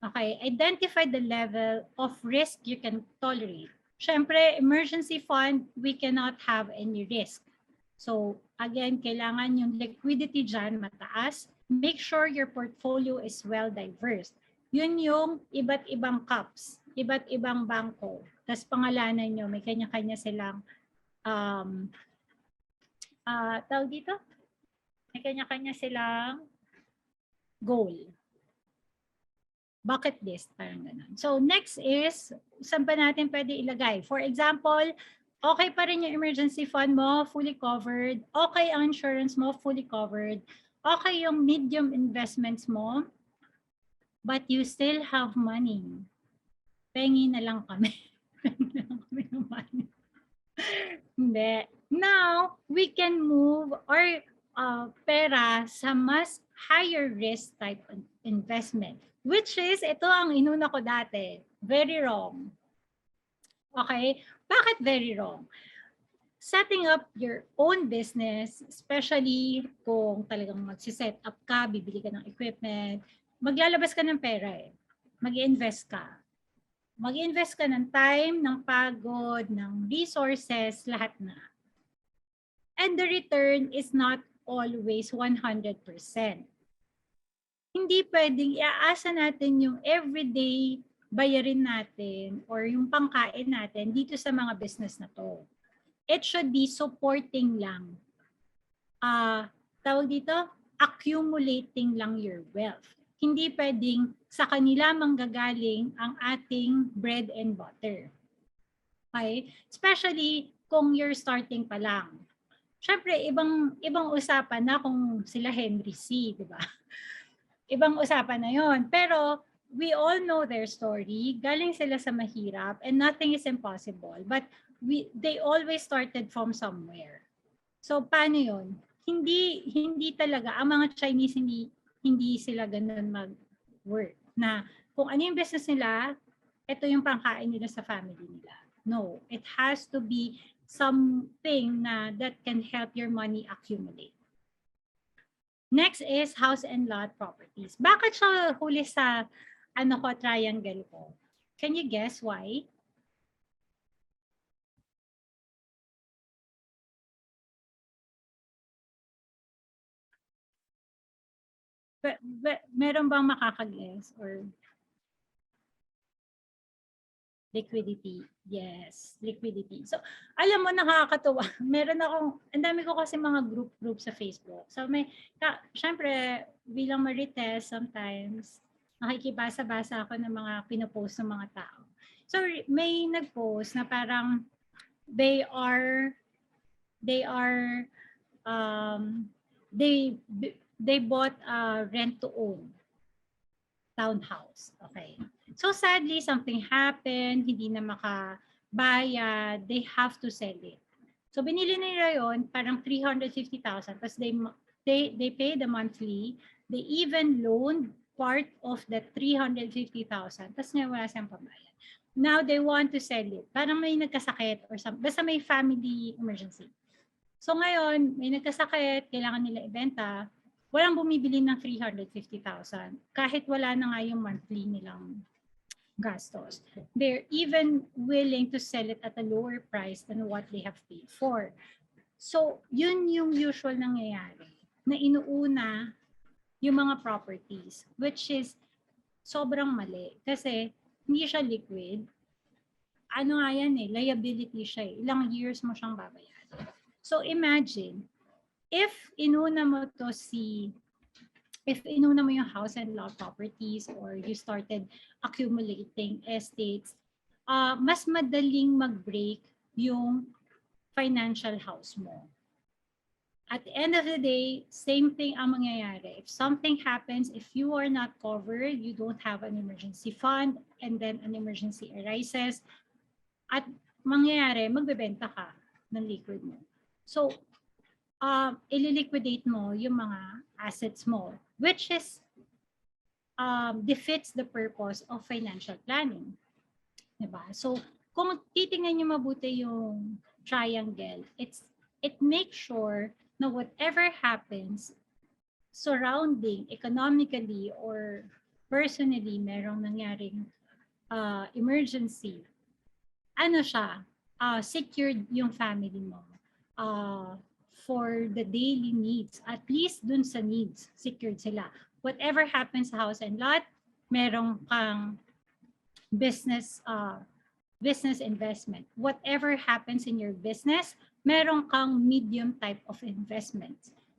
S2: Okay, identify the level of risk you can tolerate. Siyempre, emergency fund, we cannot have any risk. So again, kailangan yung liquidity dyan mataas. Make sure your portfolio is well diverse. Yun yung iba't ibang cups, iba't ibang bangko. Tapos pangalanan nyo, may kanya-kanya silang tawag dito? May kanya-kanya silang goal. Bucket list, parang ganun. So next is, saan pa natin pwede ilagay? For example, okay pa rin yung emergency fund mo, fully covered. Okay ang insurance mo, fully covered. Okay yung medium investments mo, but you still have money. Pengi na lang kami. Pengi na lang kami ng money. Hindi. Now, we can move our pera sa mas higher risk type of investment. Which is, ito ang inuna ko dati. Very wrong. Okay? Bakit very wrong? Setting up your own business, especially kung talagang magsiset up ka, bibili ka ng equipment, maglalabas ka ng pera eh. Mag-invest ka. Mag-invest ka ng time, ng pagod, ng resources, lahat na. And the return is not always 100%. Hindi pwedeng iaasa natin yung everyday bayarin natin or yung pangkain natin dito sa mga business na to. It should be supporting lang. Tawag dito, accumulating lang your wealth. Hindi pwedeng sa kanila manggagaling ang ating bread and butter. Okay? Especially kung you're starting pa lang. Siyempre, ibang usapan na kung sila Henry C., di ba? Ibang usapan na yon. Pero we all know their story. Galing sila sa mahirap and nothing is impossible. But they always started from somewhere. So paano yon? Hindi talaga ang mga Chinese hindi sila ganun mag-work na kung ano yung business nila, ito yung pangkain nila sa family nila. No, it has to be something that can help your money accumulate. Next is house and lot properties. Bakit siya huli sa triangle ko? Can you guess why? Meron bang makakaguess or liquidity? Yes, liquidity. So, alam mo, nakakatuwa. Meron akong, ang dami ko kasi mga group sa Facebook. So, syempre, bilang marites, sometimes, nakikibasa-basa ako ng mga pinopost ng mga tao. So, may nag-post na parang they are, um, they bought a rent-to-own townhouse. Okay. So sadly, something happened, hindi na makabayad, they have to sell it. So binili nila yon parang 350,000. Tapos they pay the monthly. They even loaned part of the 350,000. Tapos nga wala siyang pambayad. Now they want to sell it. Parang may nagkasakit or something. Basta may family emergency. So ngayon, may nagkasakit, kailangan nila ibenta. Walang bumibili ng 350,000 kahit wala na nga yung monthly nilang gastos. They're even willing to sell it at a lower price than what they have paid for. So, yun yung usual nangyayari na inuuna yung mga properties, which is sobrang mali kasi hindi siya liquid. Ano nga yan liability siya Ilang years mo siyang babayaran. So, imagine, if inuna mo yung house and lot properties or you started accumulating estates, mas madaling mag-break yung financial house mo. At the end of the day, same thing ang mangyayari. If something happens, if you are not covered, you don't have an emergency fund, and then an emergency arises, at mangyayari, magbebenta ka ng liquid mo. So, ililiquidate mo yung mga assets mo, which is defeats the purpose of financial planning. Diba? So, kung titingnan nyo mabuti yung triangle, it makes sure na whatever happens surrounding economically or personally merong nangyaring emergency, ano siya, secured yung family mo. For the daily needs, at least dun sa needs, secured sila. Whatever happens sa house and lot, merong kang business investment. Whatever happens in your business, merong kang medium type of investment.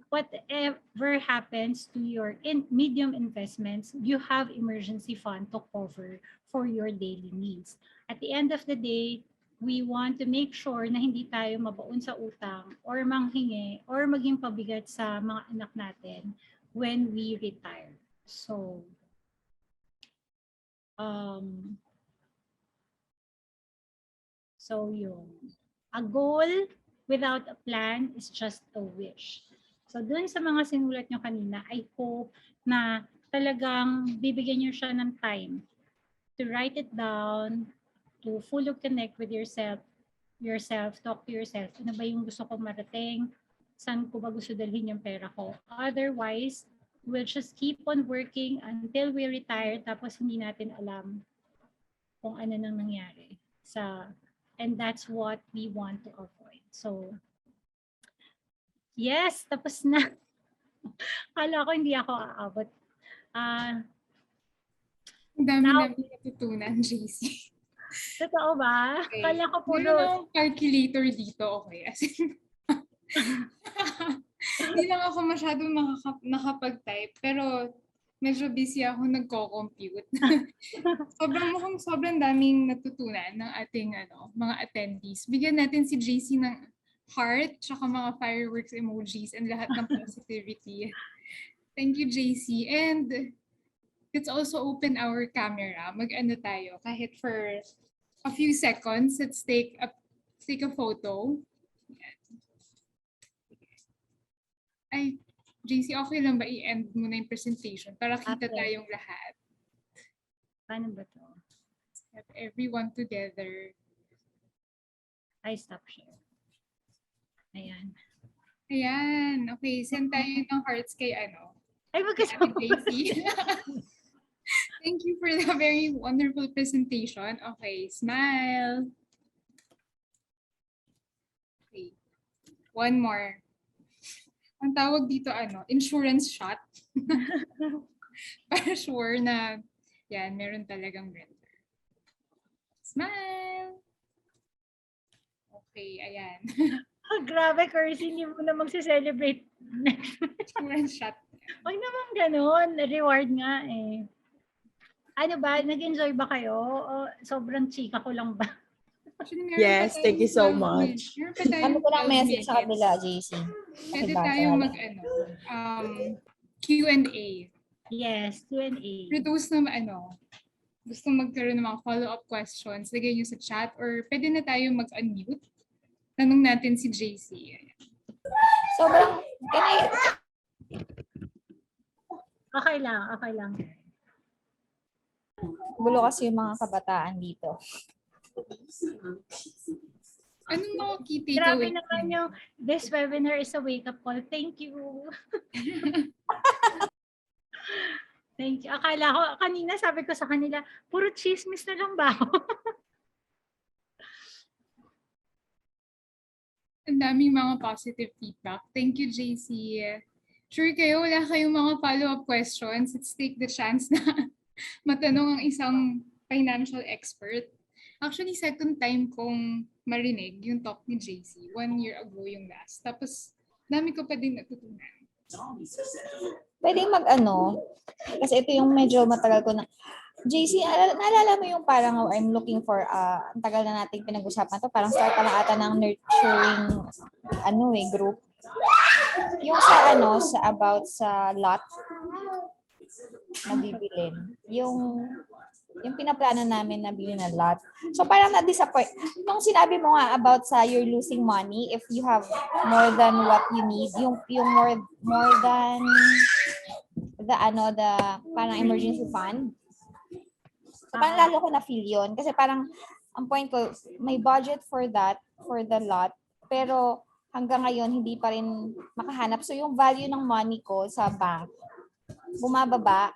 S2: Whatever happens to your medium investments, you have emergency fund to cover for your daily needs. At the end of the day, we want to make sure na hindi tayo mabaon sa utang or manghingi or maging pabigat sa mga anak natin when we retire. So, yun. A goal without a plan is just a wish. So, dun sa mga sinulat nyo kanina, I hope na talagang bibigyan nyo siya ng time to write it down, to fully connect with yourself, talk to yourself. Ano ba yung gusto ko marating? Saan ko ba gusto dalhin yung pera ko? Otherwise, we'll just keep on working until we retire tapos hindi natin alam kung ano nang nangyari. And that's what we want to avoid. So, yes, tapos na. Kala ko hindi ako aabot.
S1: Ang dami namin natutunan, JC.
S2: Totoo ba?
S1: Okay.
S2: Kala ko puro...
S1: Meron akong calculator dito, okay. As in, hindi lang ako masyadong nakapag-type, pero medyo busy ako nagko-compute. sobrang daming natutunan ng ating mga attendees. Bigyan natin si JC ng heart, tsaka mga fireworks emojis, and lahat ng positivity. Thank you, JC. And let's also open our camera. Mag-ano tayo, kahit for a few seconds. Let's take a photo. Ay, JC, okay lang ba i-end muna yung presentation para kita tayong lahat?
S2: Paano ba to?
S1: Have everyone together.
S2: I stop share. Ayan.
S1: Ayan. Okay, send tayo ng hearts kay
S2: Ay, magkasama.
S1: JC. Thank you for the very wonderful presentation. Okay, smile. Okay. One more. Ang tawag dito insurance shot. Para sure na, yan, meron talagang renter. Smile! Okay, ayan.
S2: Grabe, Curse, hindi mo na magse-celebrate.
S1: One shot.
S2: Huwag naman ganun. Reward nga eh. Ano ba? Nag-enjoy ba kayo? O sobrang chika ko lang ba?
S1: Actually, meron
S5: Yes,
S1: pa
S5: thank you so
S1: 12
S5: much.
S1: minutes. Meron pa tayong
S3: Ano ko lang
S1: 12
S3: message sa
S1: minutes.
S3: kabila, JC.
S1: Pwede
S3: Nakibasa
S1: tayong
S3: na
S1: mag,
S3: lang.
S1: Q&A.
S2: Yes, Q&A.
S1: For those na, gusto magkaroon ng mga follow-up questions, lagay nyo sa chat or pwede na tayo mag-unmute. Tanong natin si JC.
S3: Sobrang,
S2: Okay lang, okay lang.
S3: gulo kasi yung mga kabataan dito.
S1: Anong mga key
S2: Grabe
S1: takeaways?
S2: naman yung this webinar is a wake-up call. Thank you. Thank you. Akala ko, kanina sabi ko sa kanila, puro chismis na lang ba ako?
S1: Ang daming mga positive feedback. Thank you, JC. Sure kayo, wala kayong mga follow-up questions. Let's take the chance na matanong ang isang financial expert. Actually, second time kong marinig yung talk ni JC. 1 year ago yung last. Tapos, dami ko pa din natutunan.
S3: Pwede kasi ito yung medyo matagal ko na. JC, naalala mo yung parang I'm looking for, ang tagal na nating pinag-usapan to, parang start pa lang ata ng nurturing, group. Yung sa about sa lot na bibilin. Yung pinaplano namin na bilhin na lot. So parang na-disappoint. Nung sinabi mo nga about sa you're losing money if you have more than what you need, yung more than the parang emergency fund. So parang lalo ko na-feel yun. Kasi parang, ang point ko, may budget for that, for the lot, pero hanggang ngayon, hindi pa rin makahanap. So yung value ng money ko sa bank, bumababa.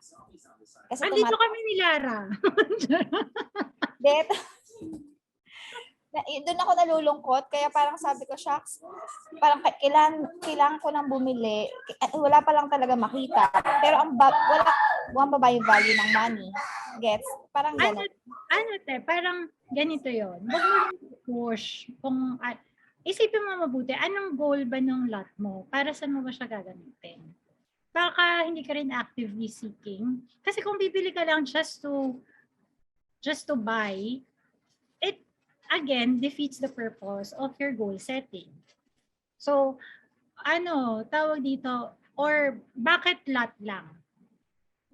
S3: Kasi
S2: Andito kami ni Lara.
S3: doon ako nalulungkot, kaya parang sabi ko, shucks, parang kailangan ko nang bumili. Wala pa lang talaga makita. Pero bumababa yung value ng money. Gets? Parang gano'n.
S2: Parang ganito yon. Huwag mo rin push. Isipin mo mabuti, anong goal ba ng lot mo? Para saan mo ba siya gagamitin? Baka hindi ka rin actively seeking. Kasi kung bibili ka lang just to buy, it again defeats the purpose of your goal setting. So, tawag dito, or bakit lot lang?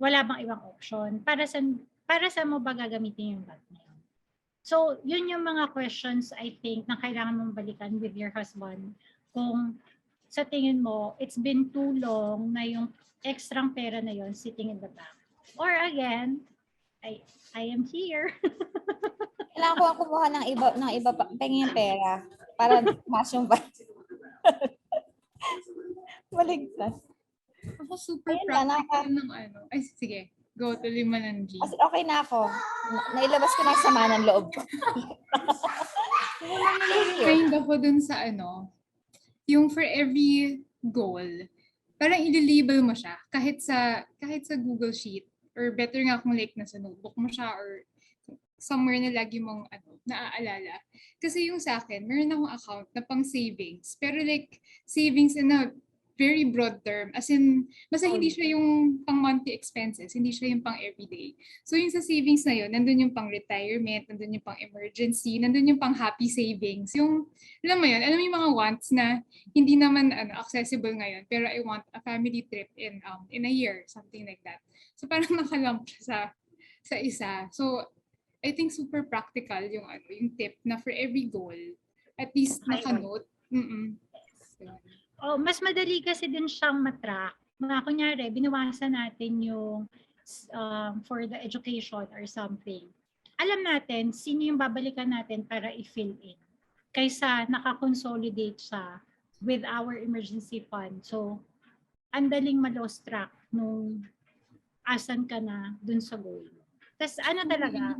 S2: Wala bang ibang option? Para saan mo ba gagamitin yung lot na yun? So, yun yung mga questions I think na kailangan mong balikan with your husband. Kung sa tingin mo, it's been too long na yung extrang pera na yon sitting in the bank. Or again, I am here.
S3: Kailangan ko ang kumuha ng iba pa, penging pera para mas yung baligtad.
S1: Ako super
S3: Ayun
S1: practical ng Ay, sige. Go, tuloy mo ng G.
S3: Okay na ako. Nailabas ko na yung sama ng loob ko.
S1: Kind ako dun sa yung for every goal, parang i-label mo siya kahit sa Google Sheet or better nga kung like nasa notebook mo siya or somewhere na lagi mong naaalala. Kasi yung sa akin, meron akong account na pang savings. Pero like savings in a very broad term. As in, basta hindi siya yung pang monthly expenses, hindi siya yung pang everyday. So yung sa savings na yun, nandun yung pang retirement, nandun yung pang emergency, nandun yung pang happy savings. Yung, alam mo yun, alam mo yung mga wants na hindi naman accessible ngayon, pero I want a family trip in a year, something like that. So parang nakalump siya sa isa. So I think super practical yung tip na for every goal, at least naka-note.
S2: Mas madali kasi din siyang matrack. Kunyari, binawasan natin yung for the education or something. Alam natin, sino yung babalikan natin para i-fill in. Kaysa nakakonsolidate siya with our emergency fund. So, andaling ma-lost track nung asan ka na dun sa goal. Tapos talaga?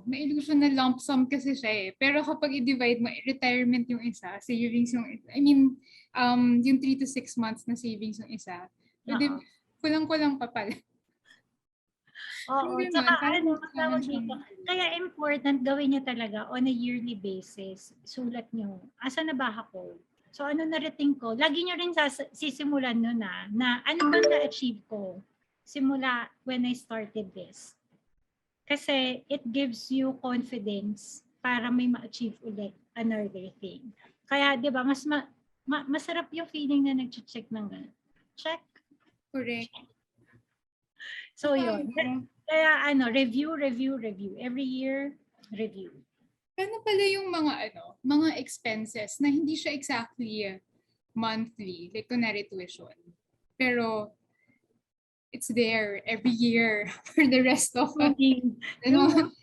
S1: May illusion na lump sum kasi siya eh. Pero kapag i-divide mo, retirement yung isa, savings yung isa. I mean, yung 3 to 6 months na savings yung isa. Pwede Kulang-kulang pa pala.
S2: Oo,
S1: Yung
S2: tsaka
S1: ganun, parang
S2: ano,
S1: gusto
S2: tawag
S1: naman
S2: dito.
S1: siyang-
S2: Kaya important gawin niyo talaga on a yearly basis. Sulat niyo, asan na ba ako? So ano na-rating ko? Lagi niyo rin sisimulan nun na ano ba na-achieve ko simula when I started this. Kasi it gives you confidence para may ma-achieve ulit another thing. Kaya 'di ba masarap yung feeling na nag-check ng ganun. Check.
S1: Correct.
S2: So yun. Kaya review. Every year, review.
S1: Paano pala yung mga expenses na hindi siya exactly monthly, like kunwari tuition. Pero it's there every year for the rest of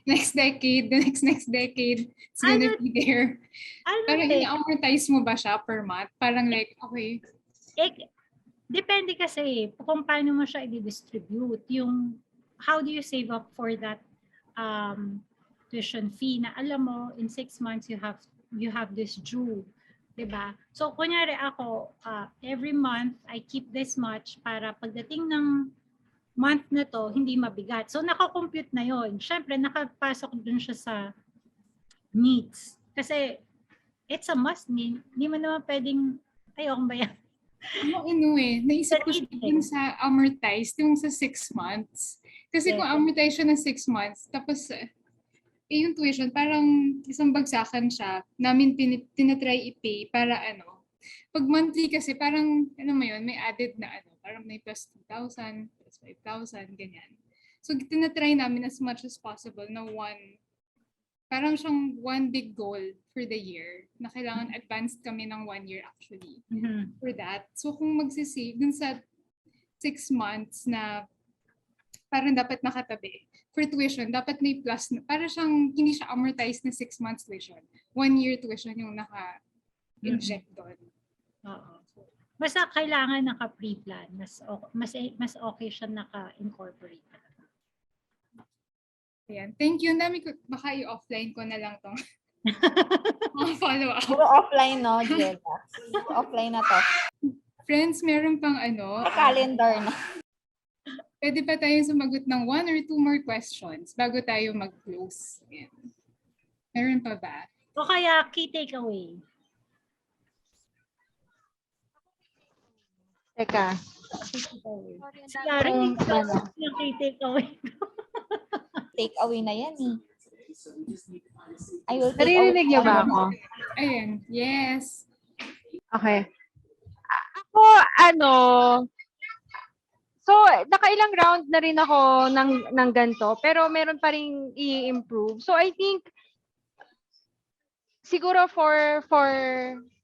S1: next decade, the next decade, it's gonna be there. Parang ina-amortize mo ba siya per month? Parang like, okay.
S2: Depende kasi kung paano mo siya i-distribute. Yung, how do you save up for that tuition fee na alam mo, in 6 months you have this due. Diba? So, kunyari ako, every month, I keep this much para pagdating ng month na to, hindi mabigat. So, nakakompute na yon. Siyempre, nakapasok dun siya sa needs. Kasi, it's a must. Hindi mo naman pwedeng, ayokong bayan.
S1: Naisip ko siya dun sa amortized, yung sa 6 months. Kasi kung amortized siya ng 6 months, tapos yung tuition, parang isang bagsakan siya, namin tinatry i-pay para pag monthly kasi parang, mo yun, may added na parang may plus 2,000, plus 5,000, ganyan. So, tinatry namin as much as possible na parang siyang one big goal for the year na kailangan advanced kami ng 1 year actually for that. So, kung magsisave dun sa 6 months na parang dapat nakatabi for tuition, dapat may plus na, para siyang hindi siya amortized na 6 months tuition. 1 year tuition yung naka-inject doon.
S2: Oo. Basta kailangan naka-pre-plan. Mas okay siya naka-incorporate.
S1: Ayan. Thank you. Baka i-offline ko na lang tong follow-up.
S3: Puro offline, no, Jella? Offline na to.
S1: Friends, meron pang
S3: calendar na.
S1: Pwede pa tayong sumagot ng 1 or 2 more questions bago tayo mag-close. Ayan. Meron pa ba?
S2: O kaya key takeaway.
S3: Teka.
S2: Sigara, yung key takeaway.
S3: Take away na yan eh. I will take
S5: Naririnig niyo ba ako?
S1: Ayan. Yes.
S5: Okay. Ako, so, nakailang round na rin ako ng ganito, pero meron pa rin i-improve. So, I think, siguro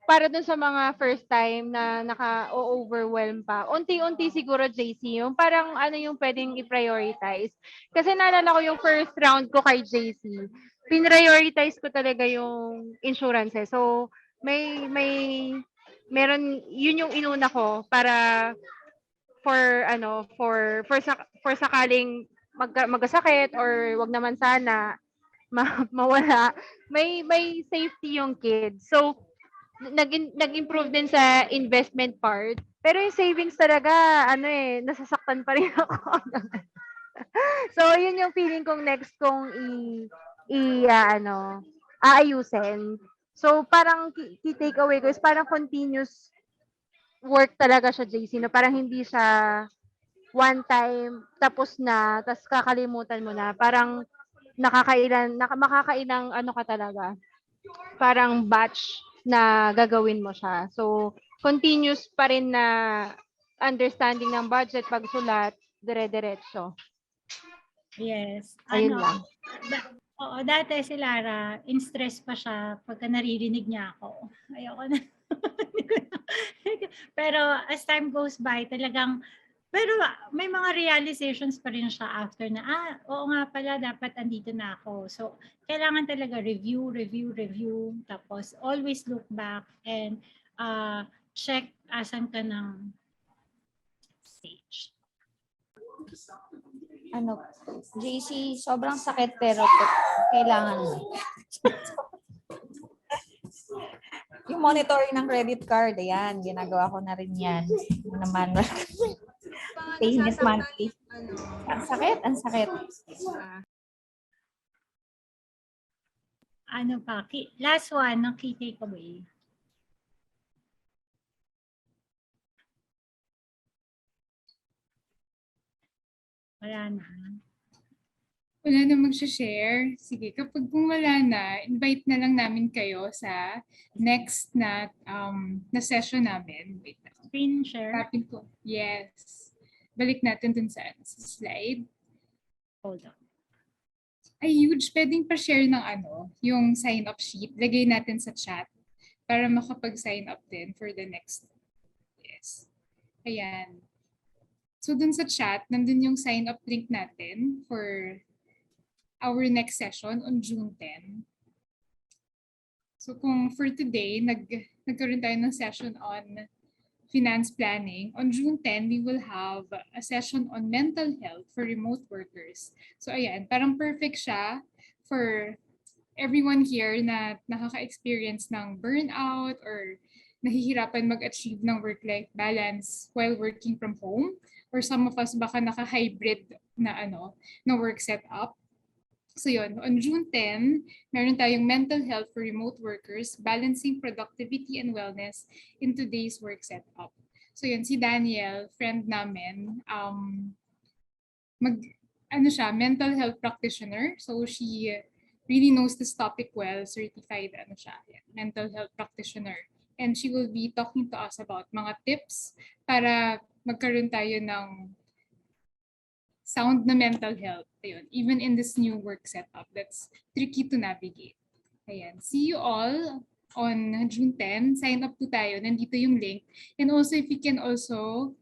S5: para dun sa mga first time na naka-overwhelm pa, unti-unti siguro, JC, yung parang yung pwedeng i-prioritize. Kasi naalala ko yung first round ko kay JC, pinrioritize ko talaga yung insurances. So, meron, yun yung inuna ko para for sakaling magkasakit or wag naman sana mawala, may safety yung kids. So, nag-improve din sa investment part. Pero yung savings talaga, nasasaktan pa rin ako. So, yun yung feeling kong next kong aayusin. So, parang key takeaway ko is parang continuous work talaga siya, JC, no? Parang hindi siya one time, tapos na, tapos kakalimutan mo na. Parang makakailang ka talaga. Parang batch na gagawin mo siya. So, continuous pa rin na understanding ng budget, pagsulat, dire-diretso.
S2: Yes.
S5: Ayun lang.
S2: Oo, dati si Lara, in-stress pa siya pagka naririnig niya ako. Ayoko na. Pero as time goes by, pero may mga realizations pa rin siya after na, oo nga pala, dapat andito na ako. So, kailangan talaga review, tapos always look back and check asan ka ng stage.
S3: JC, sobrang sakit pero kailangan. Yung monitoring ng credit card, ayan, ginagawa ko na rin yan. Naman. payment
S6: nasasaktan
S3: monthly.
S6: ano.
S3: Ang sakit, ang sakit.
S2: Ano pa? Last one, ng key takeaway. Wala na.
S1: Wala na mag-share. Sige, kapag kung wala na, invite na lang namin kayo sa next na session namin. Wait lang.
S2: Screen share.
S1: Tapin ko. Yes. Balik natin dun sa slide.
S2: Hold on.
S1: Ay, huge. Pwedeng pa-share ng yung sign-up sheet. Lagay natin sa chat para makapag-sign up din for the next. Yes. Ayan. So dun sa chat, nandun yung sign-up link natin for our next session on June 10. So kung for today, nagkaroon tayo ng session on finance planning, on June 10, we will have a session on mental health for remote workers. So ayan, parang perfect siya for everyone here na nakaka-experience ng burnout or nahihirapan mag-achieve ng work-life balance while working from home, or some of us baka naka-hybrid na na work setup. So yun, on June 10, meron tayong mental health for remote workers, balancing productivity and wellness in today's work setup. So yun, si Daniel, friend namin, mental health practitioner. So she really knows this topic well, certified mental health practitioner. And she will be talking to us about mga tips para magkaroon tayo ng sound na mental health. Ayun, even in this new work setup that's tricky to navigate. Ayan. See you all on June 10. Sign up po tayo. Nandito yung link. And also, if you can also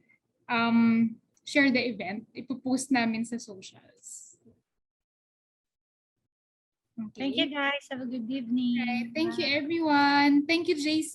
S1: share the event, ipopost namin sa socials. Okay.
S2: Thank you guys. Have a good evening.
S1: Right. Thank you
S2: Bye.
S1: everyone. Thank you, JC.